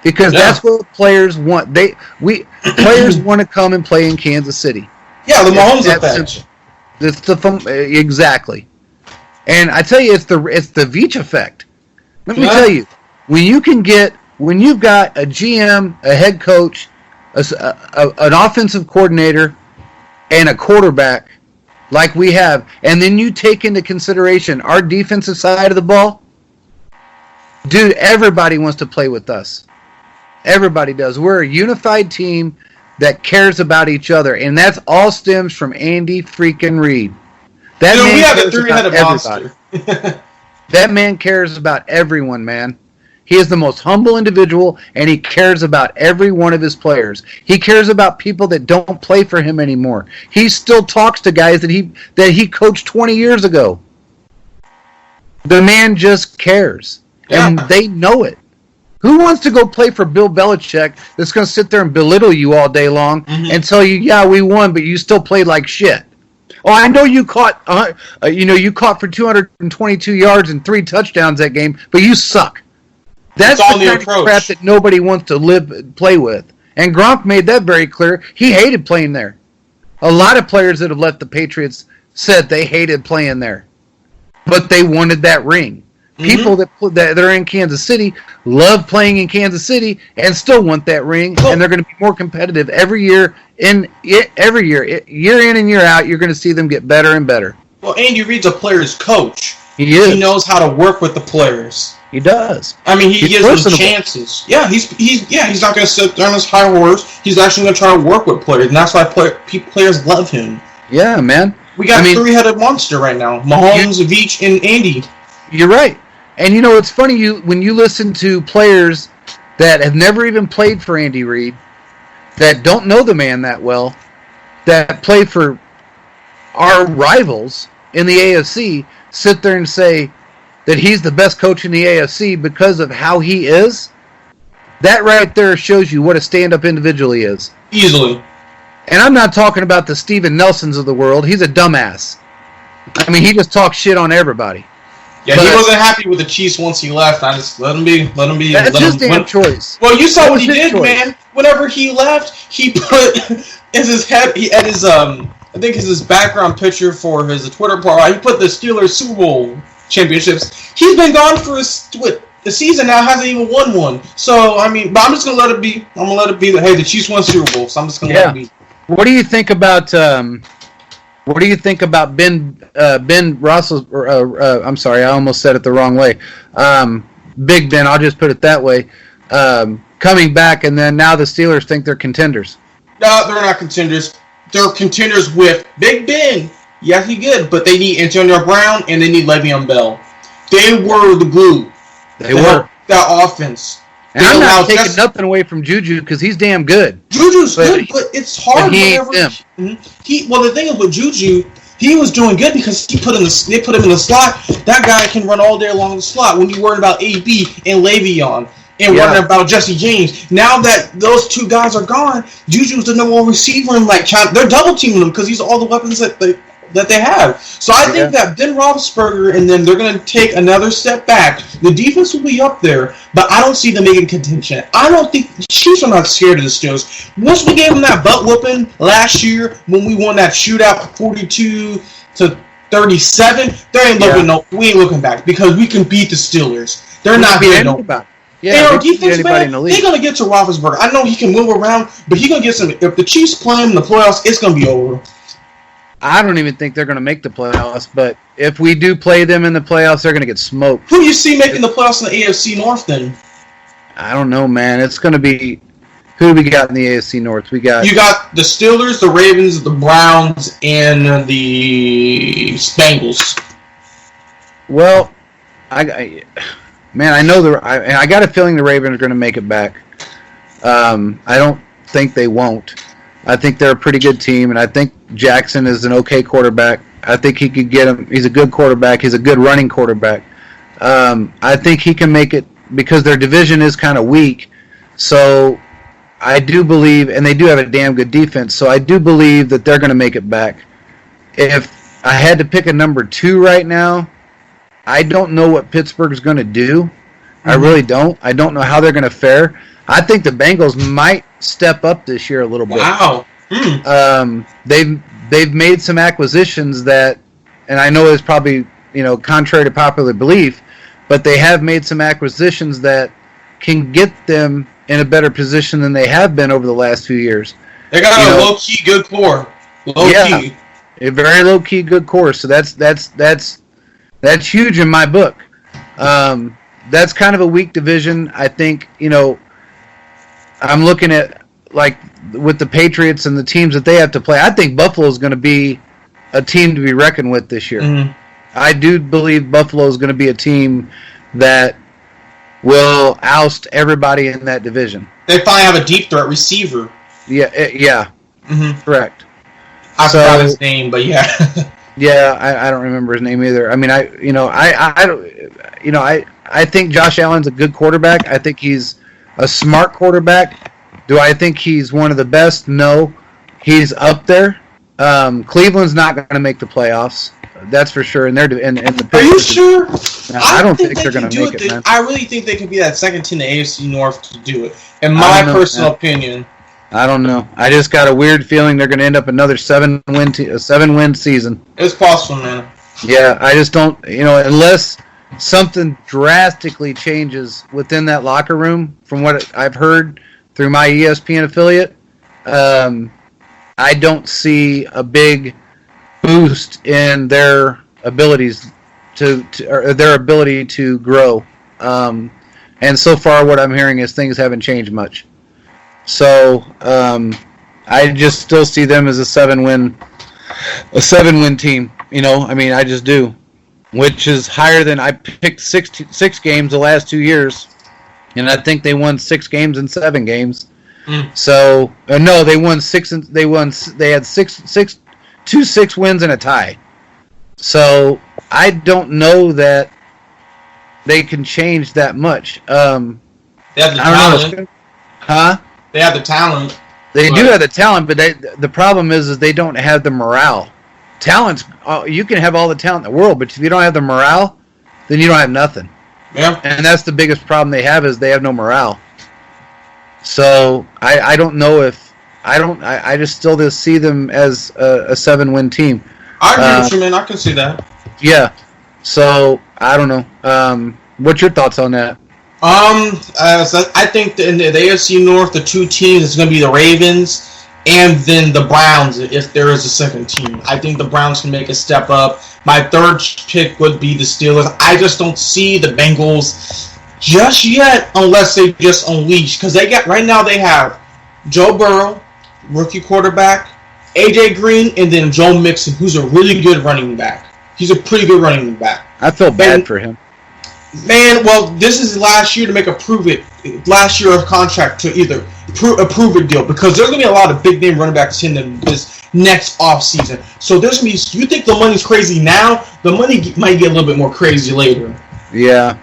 Because that's what players want. Players want to come and play in Kansas City. Yeah, the Mahomes effect. Exactly. And I tell you, it's the Veach effect. Let me tell you, when you've got a GM, a head coach, an offensive coordinator, and a quarterback like we have, and then you take into consideration our defensive side of the ball, dude, everybody wants to play with us. Everybody does. We're a unified team that cares about each other, and that's all stems from Andy freaking Reid. We have a 3-headed monster. That man cares about everyone, man. He is the most humble individual, and he cares about every one of his players. He cares about people that don't play for him anymore. He still talks to guys that he coached 20 years ago. The man just cares, and they know it. Who wants to go play for Bill Belichick that's going to sit there and belittle you all day long and tell you, yeah, we won, but you still played like shit? Oh, I know you caught for 222 yards and 3 touchdowns that game, but you suck. That's the kind of crap that nobody wants to play with. And Gronk made that very clear. He hated playing there. A lot of players that have left the Patriots said they hated playing there, but they wanted that ring. People that are in Kansas City love playing in Kansas City and still want that ring, and they're going to be more competitive every year. Year in and year out, you're going to see them get better and better. Well, Andy Reid's a player's coach. He is. He knows how to work with the players. He does. I mean, he gives them chances. Yeah, he's not going to sit there on his high horse. He's actually going to try to work with players, and that's why players love him. Yeah, man. We got a 3-headed monster right now: Mahomes, Veach, and Andy. You're right. And you know, it's funny, when you listen to players that have never even played for Andy Reid, that don't know the man that well, that play for our rivals in the AFC, sit there and say that he's the best coach in the AFC because of how he is, that right there shows you what a stand-up individual he is. Easily. And I'm not talking about the Steven Nelsons of the world. He's a dumbass. I mean, he just talks shit on everybody. Yeah, he wasn't happy with the Chiefs once he left. I just let him be. That's his damn choice. Well, you saw what he did, man. Whenever he left, he put his background picture for his Twitter profile. He put the Steelers Super Bowl championships. He's been gone for the season now. Hasn't even won one. So I mean, but I'm just gonna let it be. I'm gonna let it be. Hey, the Chiefs won Super Bowl, so I'm just gonna let it be. What do you think about What do you think about Ben Russell? I'm sorry, I almost said it the wrong way. Big Ben, I'll just put it that way. Coming back, and then now the Steelers think they're contenders. No, they're not contenders. They're contenders with Big Ben. Yeah, he good, but they need Antonio Brown and they need Le'Veon Bell. They were the glue. They were that offense. And I'm not taking nothing away from Juju because he's damn good. Juju's good, but it's hard. But he ain't them. Well, the thing is with Juju, he was doing good because they put him in the slot. That guy can run all day along the slot. When you worried about AB and Le'Veon and worrying about Jesse James, now that those two guys are gone, Juju's the number one receiver, and they're double teaming him because he's all the weapons that they have. So I think that Ben Roethlisberger and them, they're going to take another step back. The defense will be up there, but I don't see them making contention. I don't think the Chiefs are not scared of the Steelers. Once we gave them that butt whooping last year when we won that shootout 42-37, we ain't looking back because we can beat the Steelers. They're not beating nobody. Yeah, our defense, man, they're going to get to Roethlisberger. I know he can move around, but he's going to get some. If the Chiefs play him in the playoffs, it's going to be over. I don't even think they're going to make the playoffs, but if we do play them in the playoffs, they're going to get smoked. Who do you see making the playoffs in the AFC North then? I don't know, man. It's going to be... Who do we got in the AFC North? You got the Steelers, the Ravens, the Browns, and the Bengals. Well, I know I got a feeling the Ravens are going to make it back. I don't think they won't. I think they're a pretty good team, and I think Jackson is an okay quarterback. I think he could get him. He's a good quarterback. He's a good running quarterback. I think he can make it because their division is kind of weak. So I do believe, and they do have a damn good defense, so I do believe that they're going to make it back. If I had to pick a number 2 right now, I don't know what Pittsburgh's going to do. Mm-hmm. I really don't. I don't know how they're going to fare. I think the Bengals might step up this year a little bit. Wow. They've made some acquisitions that, and I know it's probably contrary to popular belief, but they have made some acquisitions that can get them in a better position than they have been over the last few years. They got a low key good core. Key. A very low key good core. So that's huge in my book. That's kind of a weak division. I think I'm looking at with the Patriots and the teams that they have to play. I think Buffalo is going to be a team to be reckoned with this year. Mm-hmm. I do believe Buffalo is going to be a team that will oust everybody in that division. They finally have a deep threat receiver. Yeah. Mm-hmm. Correct. I forgot his name, but yeah. Yeah, I don't remember his name either. I mean, I think Josh Allen's a good quarterback. I think he's a smart quarterback. Do I think he's one of the best? No. He's up there. Cleveland's not going to make the playoffs. That's for sure. And the Are you sure? I don't think they're going to make it, man. I really think they could be that second team in the AFC North to do it. In my personal opinion. I don't know. I just got a weird feeling they're going to end up another 7-win season. It's possible, man. Yeah, I just don't, unless something drastically changes within that locker room, from what I've heard through my ESPN affiliate, I don't see a big boost in their abilities or their ability to grow. And so far, what I'm hearing is things haven't changed much. So I just still see them as a 7-win team. I just do, which is higher than I picked six games the last 2 years, and I think they won 6 games in 7 games. So no, they won 6. They had 2 6 wins and a tie. So I don't know that they can change that much. They have the talent. Huh? They have the talent. They do have the talent, but the problem is they don't have the morale. Talent's you can have all the talent in the world, but if you don't have the morale, then you don't have nothing. Yeah. And that's the biggest problem they have is they have no morale. So I don't know if I just still just see them as a 7-win team. I agree with you, man. I can see that. Yeah. So I don't know. What's your thoughts on that? So I think in the AFC North, the 2 teams is going to be the Ravens and then the Browns, if there is a second team. I think the Browns can make a step up. My third pick would be the Steelers. I just don't see the Bengals just yet unless they just unleash. Because right now they have Joe Burrow, rookie quarterback, AJ Green, and then Joe Mixon, who's a really good running back. He's a pretty good running back. I feel bad for him. Man, well, this is last year to make last year of contract to either approve a deal, because there's going to be a lot of big name running backs in this next offseason. So there's going to be, you think the money's crazy now, the money might get a little bit more crazy later. Yeah.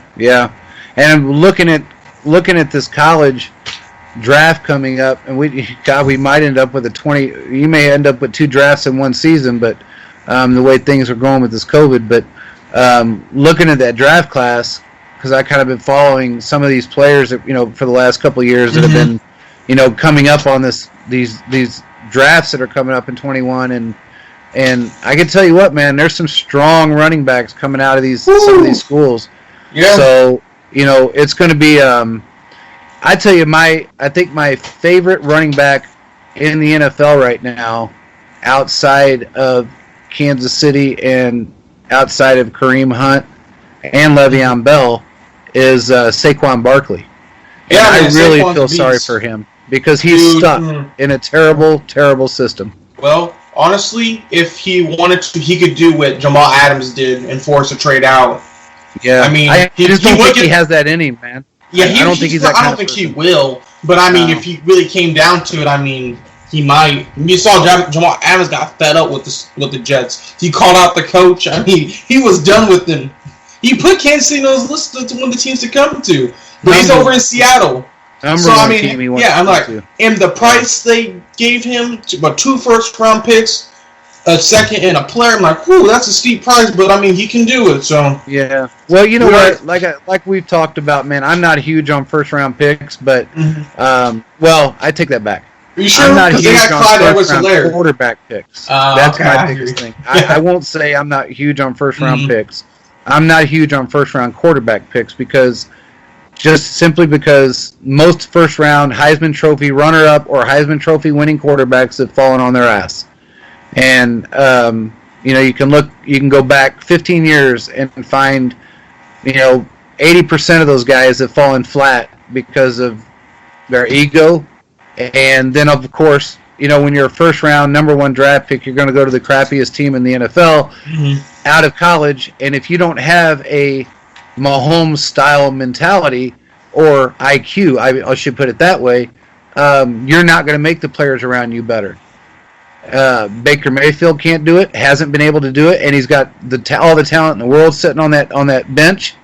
And looking at this college draft coming up, and we might end up with you may end up with 2 drafts in one season, but the way things are going with this COVID, but looking at that draft class, because I kind of been following some of these players that, for the last couple of years that have been, coming up on these drafts that are coming up in 21, and I can tell you what, man, there's some strong running backs coming out of some of these schools. Yeah. So it's going to be. I tell you, I think my favorite running back in the NFL right now, outside of Kansas City and outside of Kareem Hunt and Le'Veon Bell, is Saquon Barkley. Yeah, I really feel sorry for him because he's stuck in a terrible, terrible system. Well, honestly, if he wanted to, he could do what Jamal Adams did and force a trade out. Yeah, I mean, I just don't think he has that in him, man. Yeah, I don't think he's that kind of person. He will, but I mean, if he really came down to it, I mean, he might. You saw Jamal Adams got fed up with the Jets. He called out the coach. I mean, he was done with them. He put Kansas City on his list to one of the teams to come to, but he's over in Seattle. So I mean, I'm like, and the price they gave him, about 2 first-round picks, a second, and a player. I'm like, whoo, that's a steep price, but I mean, he can do it. So yeah. Well, you know what? Like we've talked about, man. I'm not huge on first-round picks, but well, I take that back. Are you sure? I'm not huge on first-round quarterback picks. That's okay, my biggest thing. I won't say I'm not huge on first-round picks. I'm not huge on first-round quarterback picks because most first-round Heisman Trophy runner-up or Heisman Trophy winning quarterbacks have fallen on their ass. And you can go back 15 years and find 80% of those guys have fallen flat because of their ego. And then, of course, when you're a first-round number 1 draft pick, you're going to go to the crappiest team in the NFL out of college. And if you don't have a Mahomes-style mentality or IQ, I should put it that way, you're not going to make the players around you better. Baker Mayfield can't do it, hasn't been able to do it, and he's got all the talent in the world sitting on that bench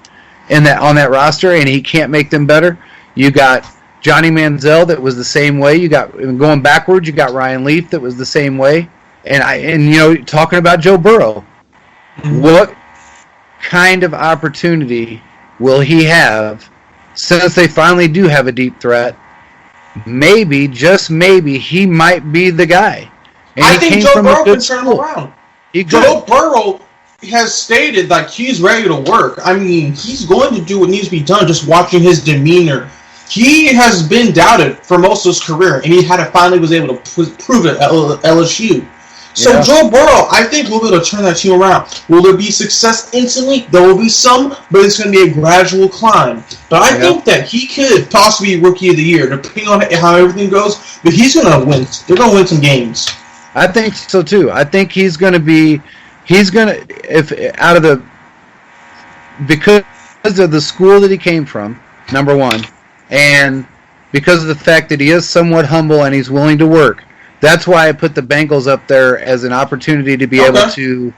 and on that roster, and he can't make them better. You got Johnny Manziel that was the same way. You got, going backwards, you got Ryan Leaf that was the same way. And talking about Joe Burrow, what kind of opportunity will he have since they finally do have a deep threat? Maybe, just maybe, he might be the guy. And I think Joe Burrow can turn him around. Joe Burrow has stated like he's ready to work. I mean, he's going to do what needs to be done. Just watching his demeanor, he has been doubted for most of his career, and he finally was able to prove it at LSU. So Joe Burrow, I think we'll be able to turn that team around. Will there be success instantly? There will be some, but it's going to be a gradual climb. But I think that he could possibly be Rookie of the Year, depending on how everything goes. But he's going to win. They're going to win some games. I think so too. I think because of the school that he came from, number 1, and because of the fact that he is somewhat humble and he's willing to work. That's why I put the Bengals up there as an opportunity to be able to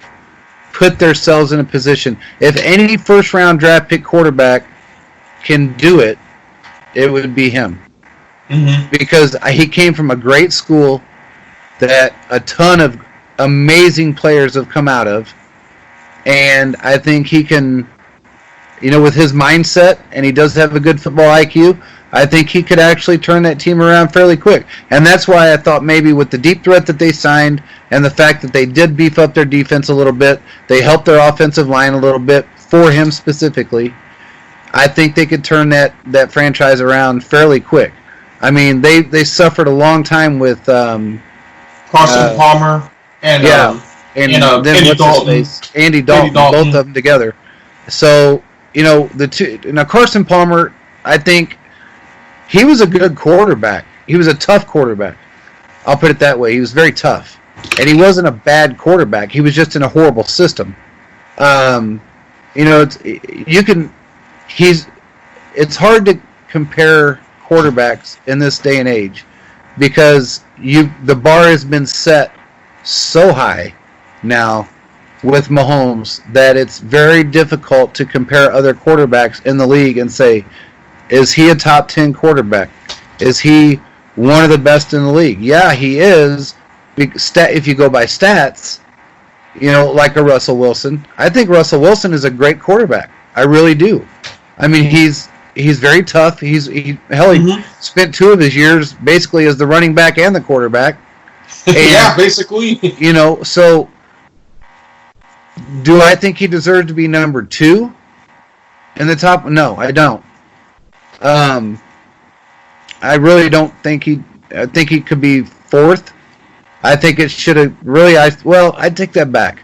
put themselves in a position. If any first-round draft pick quarterback can do it, it would be him. Because he came from a great school that a ton of amazing players have come out of. And I think he can, with his mindset, and he does have a good football IQ, I think he could actually turn that team around fairly quick. And that's why I thought maybe with the deep threat that they signed and the fact that they did beef up their defense a little bit, they helped their offensive line a little bit for him specifically, I think they could turn that franchise around fairly quick. I mean, they suffered a long time with Carson Palmer, and then Andy Dalton. Andy Dalton, both of them together. So, the two. Now, Carson Palmer, I think he was a good quarterback. He was a tough quarterback. I'll put it that way. He was very tough. And he wasn't a bad quarterback. He was just in a horrible system. It's hard to compare quarterbacks in this day and age because the bar has been set so high now with Mahomes that it's very difficult to compare other quarterbacks in the league and say, is he a top 10 quarterback? Is he one of the best in the league? Yeah, he is. If you go by stats, like a Russell Wilson. I think Russell Wilson is a great quarterback. I really do. I mean, he's very tough. He spent 2 of his years basically as the running back and the quarterback. And, yeah, basically. So do I think he deserves to be number 2 in the top? No, I don't. I really don't think I think he could be 4th. I think it should have really. I take that back.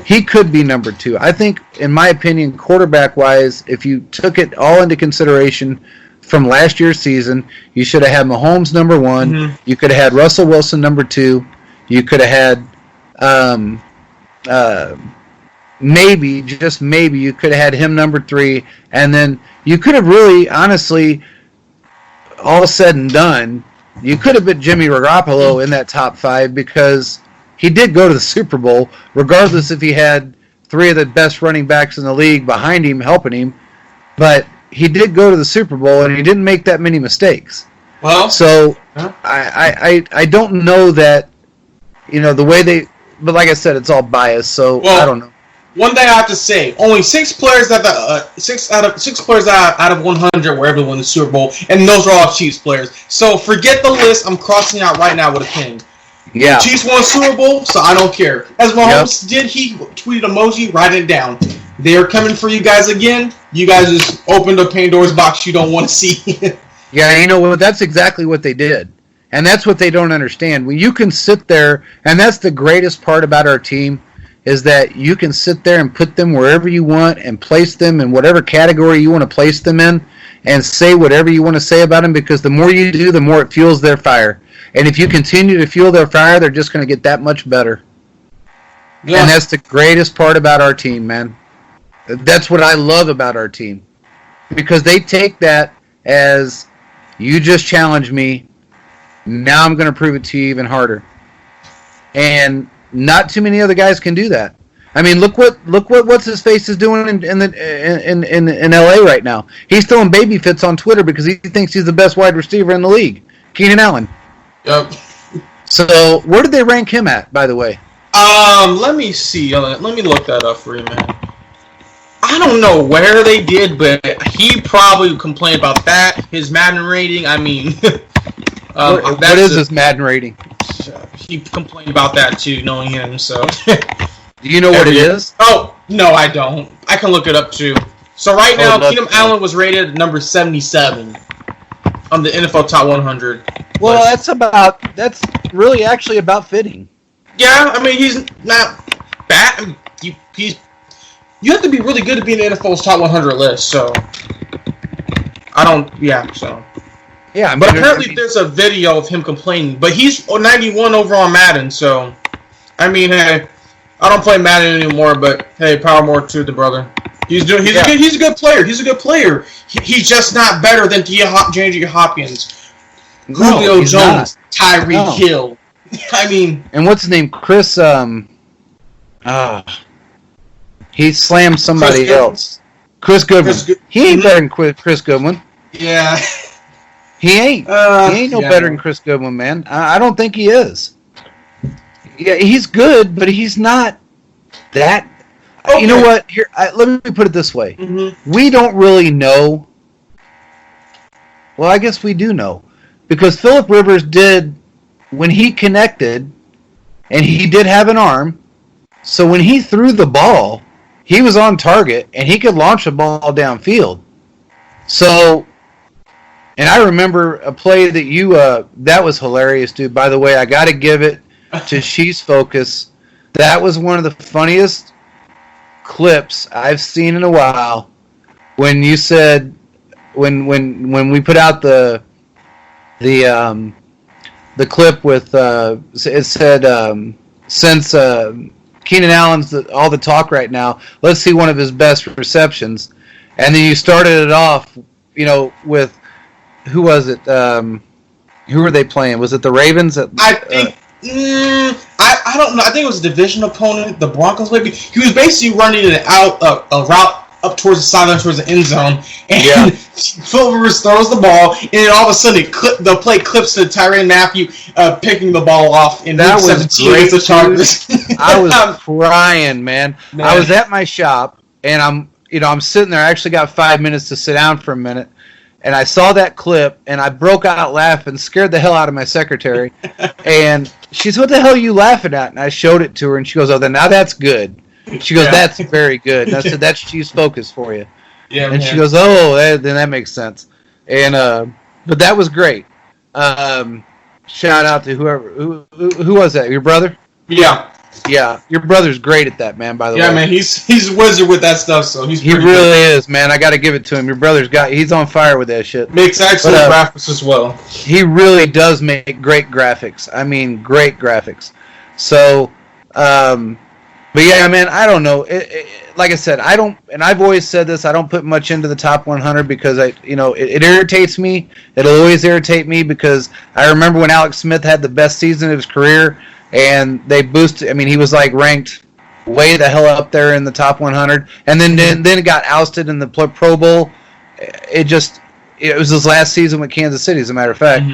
He could be number 2. I think, in my opinion, quarterback-wise, if you took it all into consideration from last year's season, you should have had Mahomes number 1. Mm-hmm. You could have had Russell Wilson number 2. You could have had maybe, just maybe, you could have had him number 3, and then you could have really, honestly, all said and done, you could have put Jimmy Garoppolo in that top 5 because he did go to the Super Bowl, regardless if he had 3 of the best running backs in the league behind him helping him. But he did go to the Super Bowl, and he didn't make that many mistakes. Well, so I don't know that, the way they. But like I said, it's all biased, so I don't know. One thing I have to say: only 6 players out of 100 were able to win the Super Bowl, and those are all Chiefs players. So forget the list. I'm crossing out right now with a pin. Yeah. The Chiefs won a Super Bowl, so I don't care. As Mahomes did, he tweeted emoji, write it down. They're coming for you guys again. You guys just opened a Pandora's box you don't want to see. Yeah, that's exactly what they did. And that's what they don't understand. When you can sit there, and that's the greatest part about our team, is that you can sit there and put them wherever you want and place them in whatever category you want to place them in and say whatever you want to say about them, because the more you do, the more it fuels their fire. And if you continue to fuel their fire, they're just going to get that much better. Yeah. And that's the greatest part about our team, man. That's what I love about our team. Because they take that as, you just challenged me, now I'm going to prove it to you even harder. And not too many other guys can do that. I mean, look what what's his face is doing in LA right now. He's throwing baby fits on Twitter because he thinks he's the best wide receiver in the league. Keenan Allen. Yep. So where did they rank him at, by the way? Let me see. Let me look that up for you, man. I don't know where they did, but he probably complained about that. His Madden rating. I mean, what is his Madden rating? He complained about that too, knowing him. So, do you know what it is? Oh no, I don't. I can look it up too. So right now, Keenan Allen was rated number 77 on the NFL Top 100. Well, that's really actually about fitting. Yeah, I mean he's not bad. You have to be really good to be in the NFL's Top 100 list. So I don't. Yeah. So. Yeah, but apparently there's a video of him complaining. But he's 91 over on Madden, so I mean, hey, I don't play Madden anymore. But hey, power more to the brother. He's a good player. He's a good player. He's just not better than J.J. Hopkins, Julio Jones, Tyreek Hill. I mean, and what's his name? Chris. He slammed somebody else. Chris Goodwin. He ain't better than Chris Goodwin. Yeah. He ain't. He ain't no better than Chris Goodwin, man. I don't think he is. Yeah, he's good, but he's not that. Okay. You know what? Here, let me put it this way. Mm-hmm. We don't really know. Well, I guess we do know. Because Phillip Rivers did, when he connected, and he did have an arm, so when he threw the ball, he was on target, and he could launch a ball downfield. So... And I remember a play that that was hilarious, dude. By the way, I got to give it to She's Focus. That was one of the funniest clips I've seen in a while. When you said, when we put out the clip with it said since Keenan Allen's all the talk right now, let's see one of his best receptions, and then you started it off, with who was it? Who were they playing? Was it the Ravens? I think. I don't know. I think it was a division opponent, the Broncos. Maybe he was basically running a route up towards the sideline, towards the end zone, and Phil Rivers throws the ball, and then all of a sudden the play clips to Tyrann Mathieu picking the ball off in that week 17 against the Chargers. I was crying, man. I was at my shop, and I'm sitting there. I actually got 5 minutes to sit down for a minute. And I saw that clip, and I broke out laughing, scared the hell out of my secretary. And she said, "What the hell are you laughing at?" And I showed it to her, and she goes, "Oh, then now that's good." She goes, "That's very good." And I said, "That's She's Focus for you." Yeah. And she goes, "Oh, then that makes sense." And but that was great. Shout out to whoever. Who was that? Your brother? Yeah. Yeah, your brother's great at that, man. By the way, yeah, man, he's a wizard with that stuff. So he really is, man. I got to give it to him. Your brother's he's on fire with that shit. Makes excellent graphics as well. He really does make great graphics. I mean, great graphics. So, but yeah, man, I don't know. Like I said, I don't, and I've always said this. I don't put much into the top 100 because it irritates me. It'll always irritate me because I remember when Alex Smith had the best season of his career. And they boosted. I mean, he was like ranked way the hell up there in the top 100, and then got ousted in the Pro Bowl. It was his last season with Kansas City, as a matter of fact,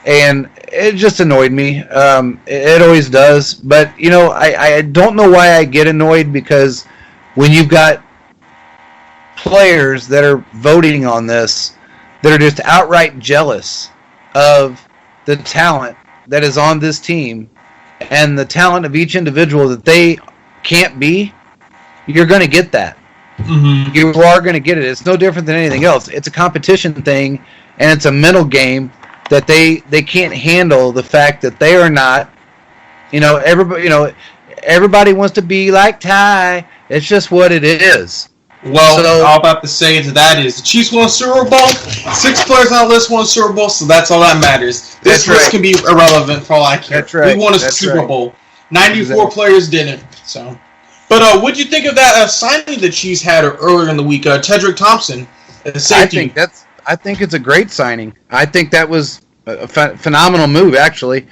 and it just annoyed me. It always does, but I don't know why I get annoyed, because when you've got players that are voting on this that are just outright jealous of the talent that is on this team. And the talent of each individual that they can't be, you're going to get that. Mm-hmm. You are going to get it. It's no different than anything else. It's a competition thing, and it's a mental game that they can't handle the fact that they are not. Everybody wants to be like Ty. It's just what it is. Well, all I'm about to say to that is the Chiefs won a Super Bowl. 6 players on the list won a Super Bowl, so that's all that matters. This list can be irrelevant for all I care. That's right. We won a Super Bowl. 94 players didn't. So, but what'd you think of that signing the Chiefs had earlier in the week? Tedrick Thompson, safety. I think it's a great signing. I think that was a phenomenal move, actually,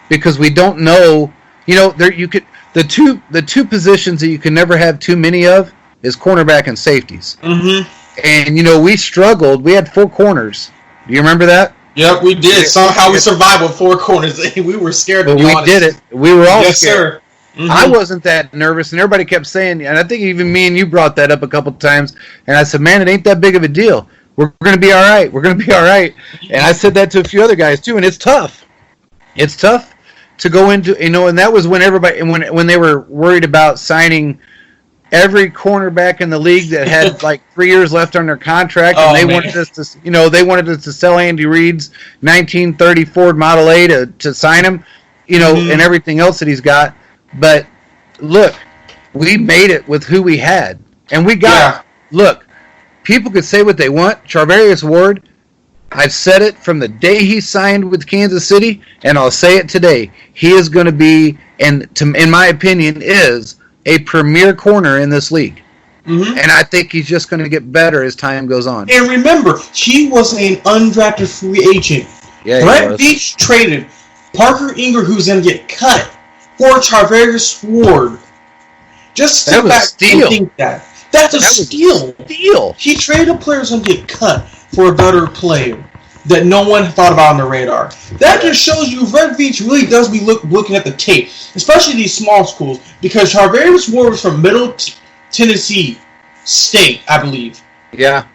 because we don't know. The two positions that you can never have too many of is cornerback and safeties. Mm-hmm. And, we struggled. We had 4 corners. Do you remember that? Yep, we did. Somehow we survived with 4 corners. We were scared, to be honest. We did it. We were all scared. Yes, sir. Mm-hmm. I wasn't that nervous, and everybody kept saying, and I think even me and you brought that up a couple times, and I said, man, it ain't that big of a deal. We're going to be all right. We're going to be all right. And I said that to a few other guys, too, and it's tough. It's tough to go into, and that was when everybody, when they were worried about signing every cornerback in the league that had like 3 years left on their contract, and they wanted us to sell Andy Reid's 1930 Ford Model A to sign him, and everything else that he's got. But look, we made it with who we had, and we got. Look, people could say what they want. Charvarius Ward, I've said it from the day he signed with Kansas City, and I'll say it today. He is going to be, in my opinion, is a premier corner in this league. Mm-hmm. And I think he's just going to get better as time goes on. And remember, he was an undrafted free agent. Yeah, Brett Veach traded Parker Ingram, who's going to get cut, for Charvarius Ward. Just step back and think that. That's a steal. He traded players and get cut for a better player that no one thought about on the radar. That just shows you Brett Veach really does be looking at the tape, especially these small schools, because Charvarius Ward was from Middle Tennessee State, I believe. Yeah.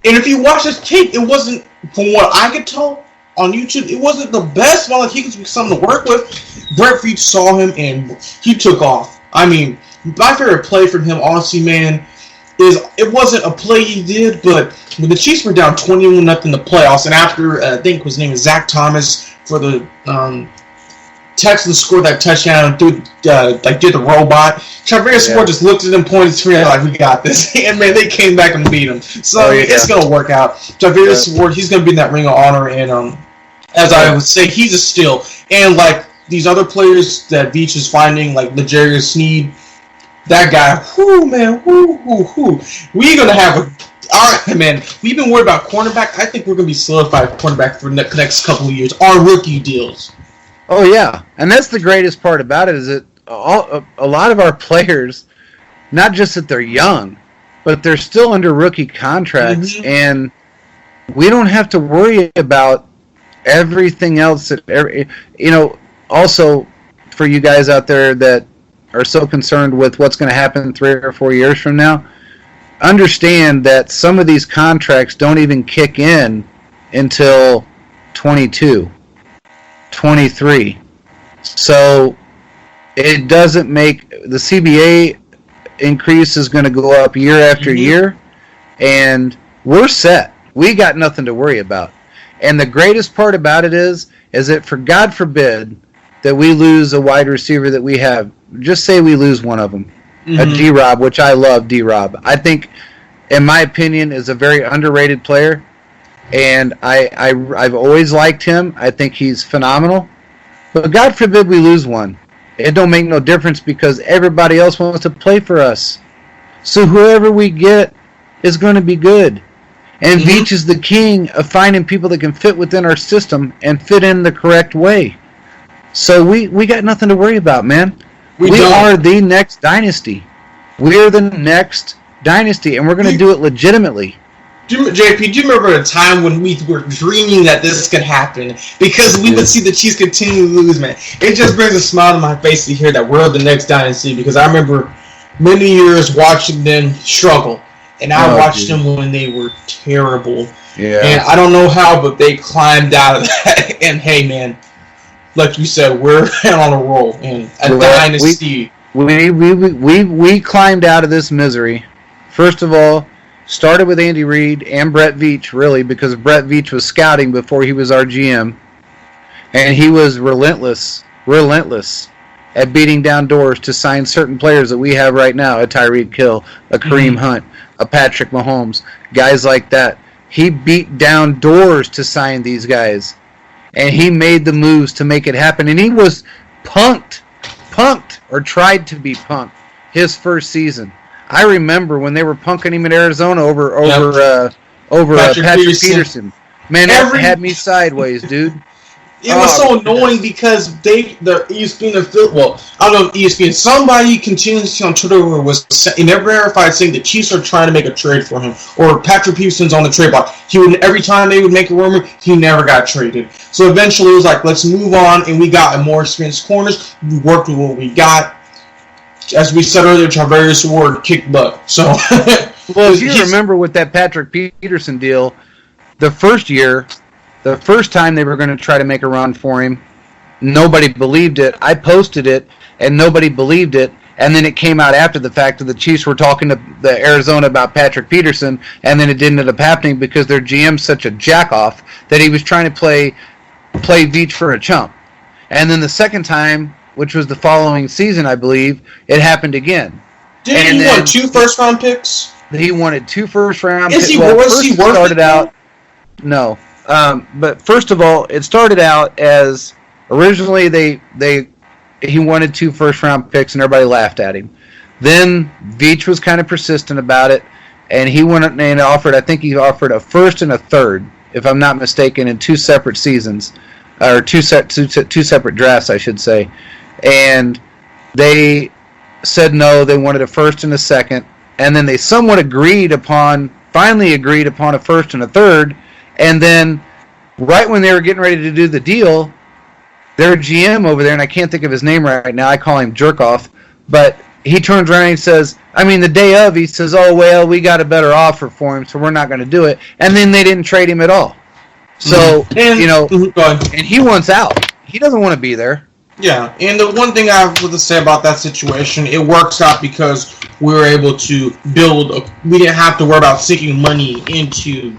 And if you watch this tape, it wasn't, from what I could tell on YouTube, it wasn't the best, but like he was something to work with. Brett Veach saw him and he took off. I mean, my favorite play from him, honestly, man, it wasn't a play he did, but when the Chiefs were down 21-0 in the playoffs, and after I think his name is Zach Thomas for the Texans scored that touchdown and did the robot. Travis Ward just looked at them, pointed to me like, we got this. And, man, they came back and beat him. So, it's going to work out. Travis Ward, he's going to be in that Ring of Honor. And as I would say, he's a steal. And, like, these other players that Veach is finding, like L'Jarius Sneed, that guy, man, we're going to have a... All right, man, we've been worried about cornerback. I think we're going to be solidified cornerback for the next couple of years on rookie deals. Oh, yeah. And that's the greatest part about it is that a lot of our players, not just that they're young, but they're still under rookie contracts, and we don't have to worry about everything else. Also, for you guys out there that are so concerned with what's going to happen 3 or 4 years from now, understand that some of these contracts don't even kick in until 22. 23. So it doesn't make the CBA increase is going to go up year after year, and we're set. We got nothing to worry about. And the greatest part about it is that for God forbid that we lose a wide receiver that we have, just say we lose one of them, a D-Rob, which I love D-Rob. I think, in my opinion, is a very underrated player. And I've always liked him. I think he's phenomenal. But God forbid we lose one. It don't make no difference because everybody else wants to play for us. So whoever we get is going to be good. And Veach is the king of finding people that can fit within our system and fit in the correct way. So we got nothing to worry about, man. We are the next dynasty. We're the next dynasty, and we're going to do it legitimately. JP, do you remember a time when we were dreaming that this could happen? Because we would see the Chiefs continue to lose, man. It just brings a smile to my face to hear that we're the next dynasty, because I remember many years watching them struggle, and I watched them when they were terrible. Yeah. And I don't know how, but they climbed out of that. And hey, man, like you said, we're on a roll, and a dynasty. We climbed out of this misery. First of all, started with Andy Reid and Brett Veach, really, because Brett Veach was scouting before he was our GM. And he was relentless at beating down doors to sign certain players that we have right now, a Tyreek Hill, a Kareem Hunt, a Patrick Mahomes, guys like that. He beat down doors to sign these guys. And he made the moves to make it happen. And he was punked, or tried to be punked, his first season. I remember when they were punking him in Arizona over Patrick Peterson. Man, that had me sideways, dude. It was so annoying because the ESPN I don't know if ESPN, somebody continuously on Twitter was never verified saying the Chiefs are trying to make a trade for him, or Patrick Peterson's on the trade block. Every time they would make a rumor, he never got traded. So eventually it was like, let's move on, and we got a more experienced corners. We worked with what we got. As we said earlier, Travis Ward kicked butt. So, well, if you remember with that Patrick Peterson deal, the first time they were going to try to make a run for him, nobody believed it. I posted it, and nobody believed it. And then it came out after the fact that the Chiefs were talking to the Arizona about Patrick Peterson, and then it didn't end up happening because their GM's such a jack-off that he was trying to play Veach for a chump. And then the second time, which was the following season, I believe, it happened again. Didn't he want 2 first-round picks? He wanted 2 first-round picks. Was he worth it? No. But first of all, it started out as originally he wanted 2 first-round picks, and everybody laughed at him. Then Veach was kind of persistent about it, and he went and offered, I think he offered a first and a third, if I'm not mistaken, in 2 separate seasons, or two separate drafts, I should say. And they said no, they wanted a first and a second, and then they somewhat finally agreed upon a first and a third, and then right when they were getting ready to do the deal, their GM over there, and I can't think of his name right now, I call him Jerkoff, but he turns around and he says, the day of, he says, oh, well, we got a better offer for him, so we're not going to do it, and then they didn't trade him at all. So, and he wants out. He doesn't want to be there. Yeah, and the one thing I have to say about that situation, it works out because we were able to we didn't have to worry about sinking money into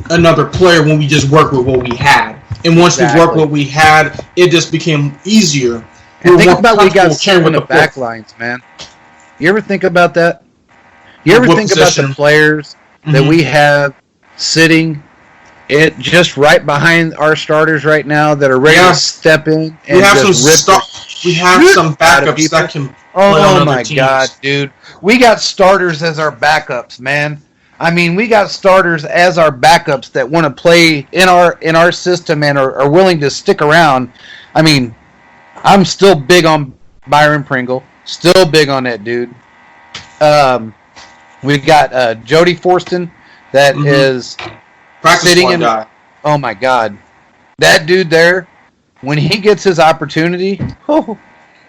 another player when we just worked with what we had. And once we worked what we had, it just became easier. And think about what we got in the back lines, man. You ever think about that? You ever think about the players that we have sitting just right behind our starters right now that are ready to step in and we have some backups that can. Oh my God, dude! We got starters as our backups, man. I mean, we got starters as our backups that want to play in our system and are willing to stick around. I mean, I'm still big on Byron Pringle. Still big on that dude. We've got Jody Forston that is sitting in. Oh my God, that dude there, when he gets his opportunity,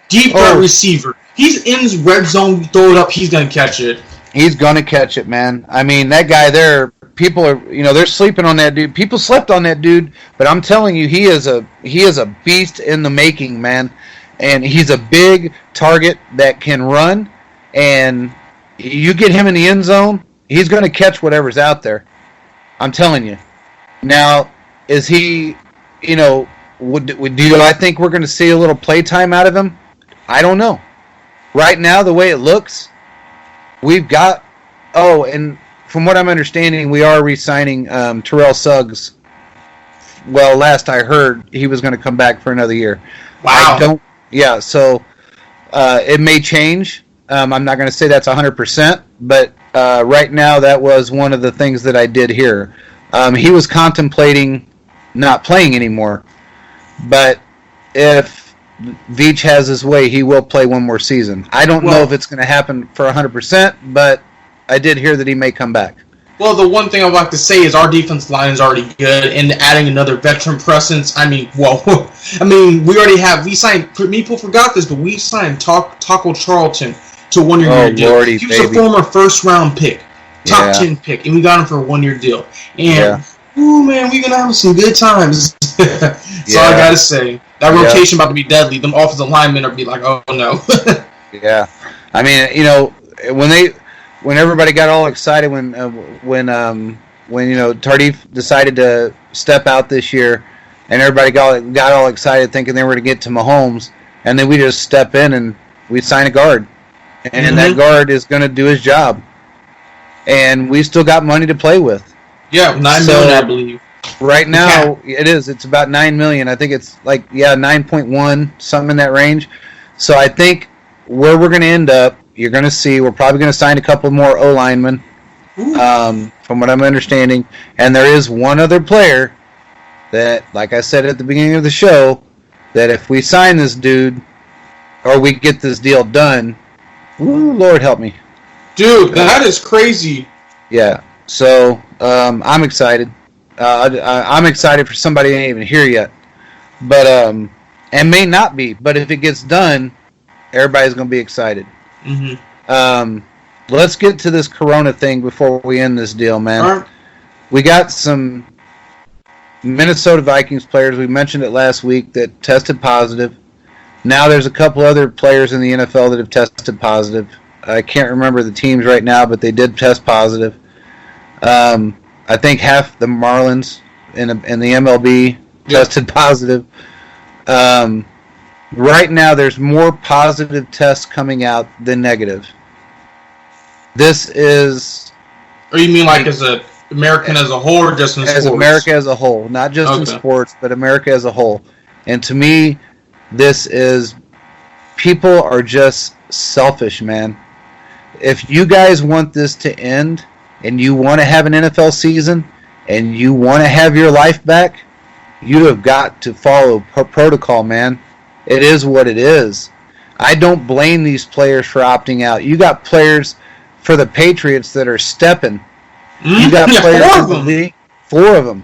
deep red receiver. He's in his red zone. Throw it up. He's gonna catch it. He's gonna catch it, man. I mean, that guy there. People are, they're sleeping on that dude. People slept on that dude, but I'm telling you, he is a beast in the making, man. And he's a big target that can run, and you get him in the end zone, he's going to catch whatever's out there. I'm telling you. Now, is he, do I think we're going to see a little playtime out of him? I don't know. Right now, the way it looks, we've got, and from what I'm understanding, we are re-signing Terrell Suggs. Well, last I heard, he was going to come back for another year. Wow. So it may change. I'm not going to say that's 100%, but right now that was one of the things that I did hear. He was contemplating not playing anymore, but if Veach has his way, he will play one more season. I don't know if it's going to happen for 100%, but I did hear that he may come back. Well, the one thing I'd like to say is our defense line is already good, and adding another veteran presence, we already have, people forgot this, but we signed Taco Charlton to a one-year deal. Lordy, he was a former first-round pick, top 10 pick, and we got him for a one-year deal. And, we're going to have some good times. That's all I got to say. That rotation about to be deadly. Them offensive linemen are be like, oh, no. Yeah. I mean, when everybody got all excited when Tardif decided to step out this year, and everybody got all excited thinking they were going to get to Mahomes, and then we just step in and we sign a guard, and that guard is going to do his job, and we still got money to play with. Yeah, $9 million, I believe. Right now, it is. It's about $9 million. I think it's 9.1, something in that range. So I think where we're going to end up, you're going to see we're probably going to sign a couple more O-linemen, from what I'm understanding. And there is one other player that, like I said at the beginning of the show, that if we sign this dude or we get this deal done, Lord help me. Dude, that is crazy. Yeah. So I'm excited. I'm excited for somebody that ain't even here yet. But and may not be. But if it gets done, everybody's going to be excited. Let's get to this Corona thing before we end this deal, man. Right. We got some Minnesota Vikings players. We mentioned it last week that tested positive. Now there's a couple other players in the NFL that have tested positive. I can't remember the teams right now, but they did test positive. I think half the Marlins in the MLB tested positive. Right now, there's more positive tests coming out than negative. This is... Or you mean like as a American as a whole, or just in sports? As America as a whole. Not just in sports, but America as a whole. And to me, this is... People are just selfish, man. If you guys want this to end, and you want to have an NFL season, and you want to have your life back, you have got to follow protocol, man. It is what it is. I don't blame these players for opting out. You got players for the Patriots that are stepping. You got players in the league, 4 of them.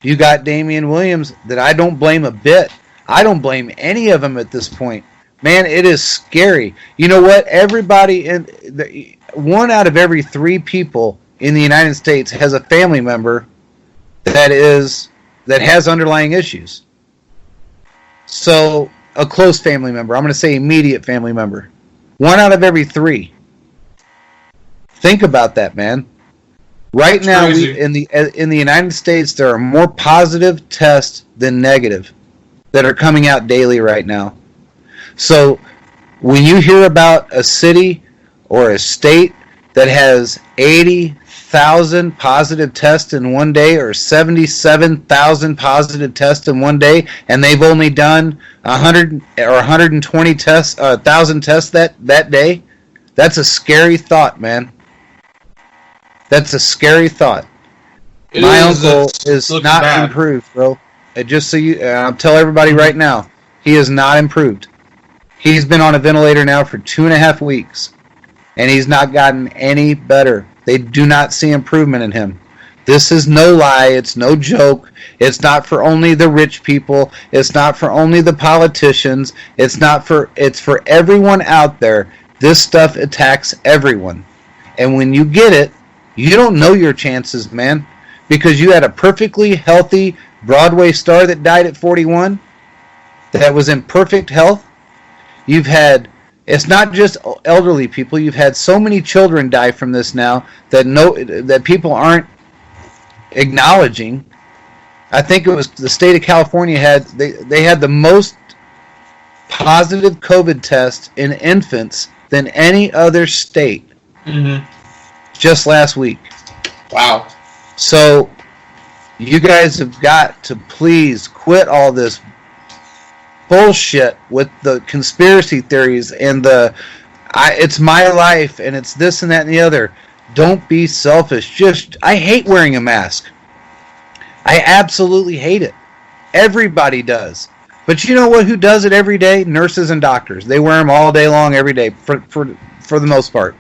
You got Damian Williams that I don't blame a bit. I don't blame any of them at this point. Man, it is scary. You know what? Everybody, 1 out of every 3 people in the United States has a family member that has underlying issues. So, a close family member. I'm going to say immediate family member. 1 out of every 3. Think about that, man. Right now, in the United States, there are more positive tests than negative that are coming out daily right now. So when you hear about a city or a state that has 80,000 positive tests in one day or 77,000 positive tests in one day, and they've only done 100 or 120 tests, 1,000 tests that day, that's a scary thought, man. That's a scary thought. My uncle is not improved, bro. Just so I'll tell everybody right now, he is not improved. He's been on a ventilator now for 2.5 weeks, and he's not gotten any better. They do not see improvement in him. This is no lie. It's no joke. It's not for only the rich people. It's not for only the politicians. It's for everyone out there. This stuff attacks everyone. And when you get it, you don't know your chances, man, because you had a perfectly healthy Broadway star that died at 41 that was in perfect health. It's not just elderly people. You've had so many children die from this now that people aren't acknowledging. I think it was the state of California they had the most positive COVID tests in infants than any other state. Mm-hmm. Just last week. Wow. So you guys have got to please quit all this bullshit with the conspiracy theories and it's my life and it's this and that and the other. Don't be selfish. I hate wearing a mask. I absolutely hate it. Everybody does. But you know what? Who does it every day? Nurses and doctors. They wear them all day long, every day, for the most part.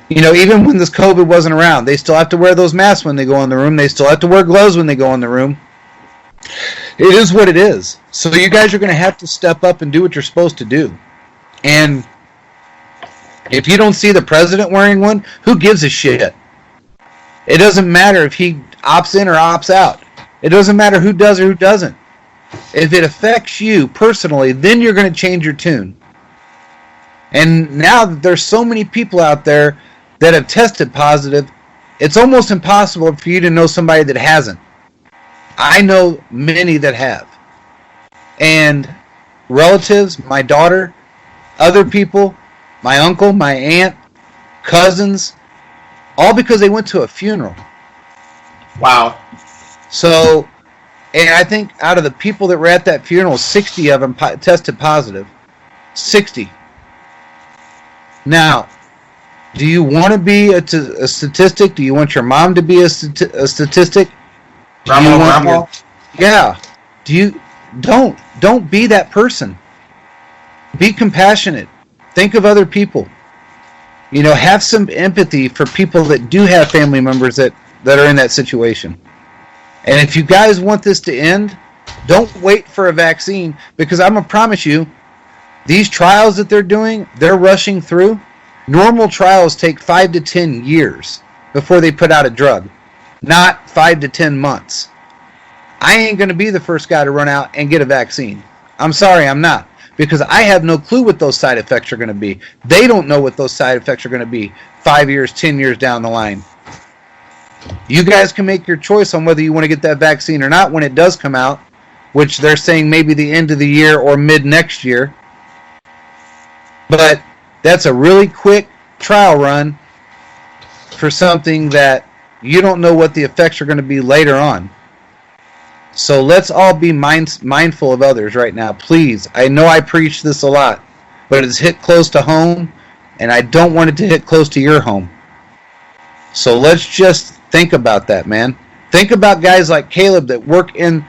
You know, even when this COVID wasn't around, they still have to wear those masks when they go in the room. They still have to wear gloves when they go in the room. It is what it is. So you guys are going to have to step up and do what you're supposed to do. And if you don't see the president wearing one, who gives a shit? It doesn't matter if he opts in or opts out. It doesn't matter who does or who doesn't. If it affects you personally, then you're going to change your tune. And now that there's so many people out there that have tested positive, it's almost impossible for you to know somebody that hasn't. I know many that have. And relatives, my daughter, other people, my uncle, my aunt, cousins, all because they went to a funeral. Wow. So, and I think out of the people that were at that funeral, 60 of them tested positive. 60. Now, do you want to be a statistic? Do you want your mom to be a statistic? Grandma? Yeah. Don't be that person. Be compassionate. Think of other people. You know, have some empathy for people that do have family members that are in that situation. And if you guys want this to end, don't wait for a vaccine, because I'm going to promise you, these trials that they're doing, they're rushing through. Normal trials take 5 to 10 years before they put out a drug, not 5 to 10 months. I ain't going to be the first guy to run out and get a vaccine. I'm sorry, I'm not, because I have no clue what those side effects are going to be. They don't know what those side effects are going to be 5 years, 10 years down the line. You guys can make your choice on whether you want to get that vaccine or not when it does come out, which they're saying maybe the end of the year or mid next year. But that's a really quick trial run for something that you don't know what the effects are going to be later on. So let's all be mindful of others right now. Please, I know I preach this a lot, but it's hit close to home, and I don't want it to hit close to your home. So let's just think about that, man. Think about guys like Caleb that work in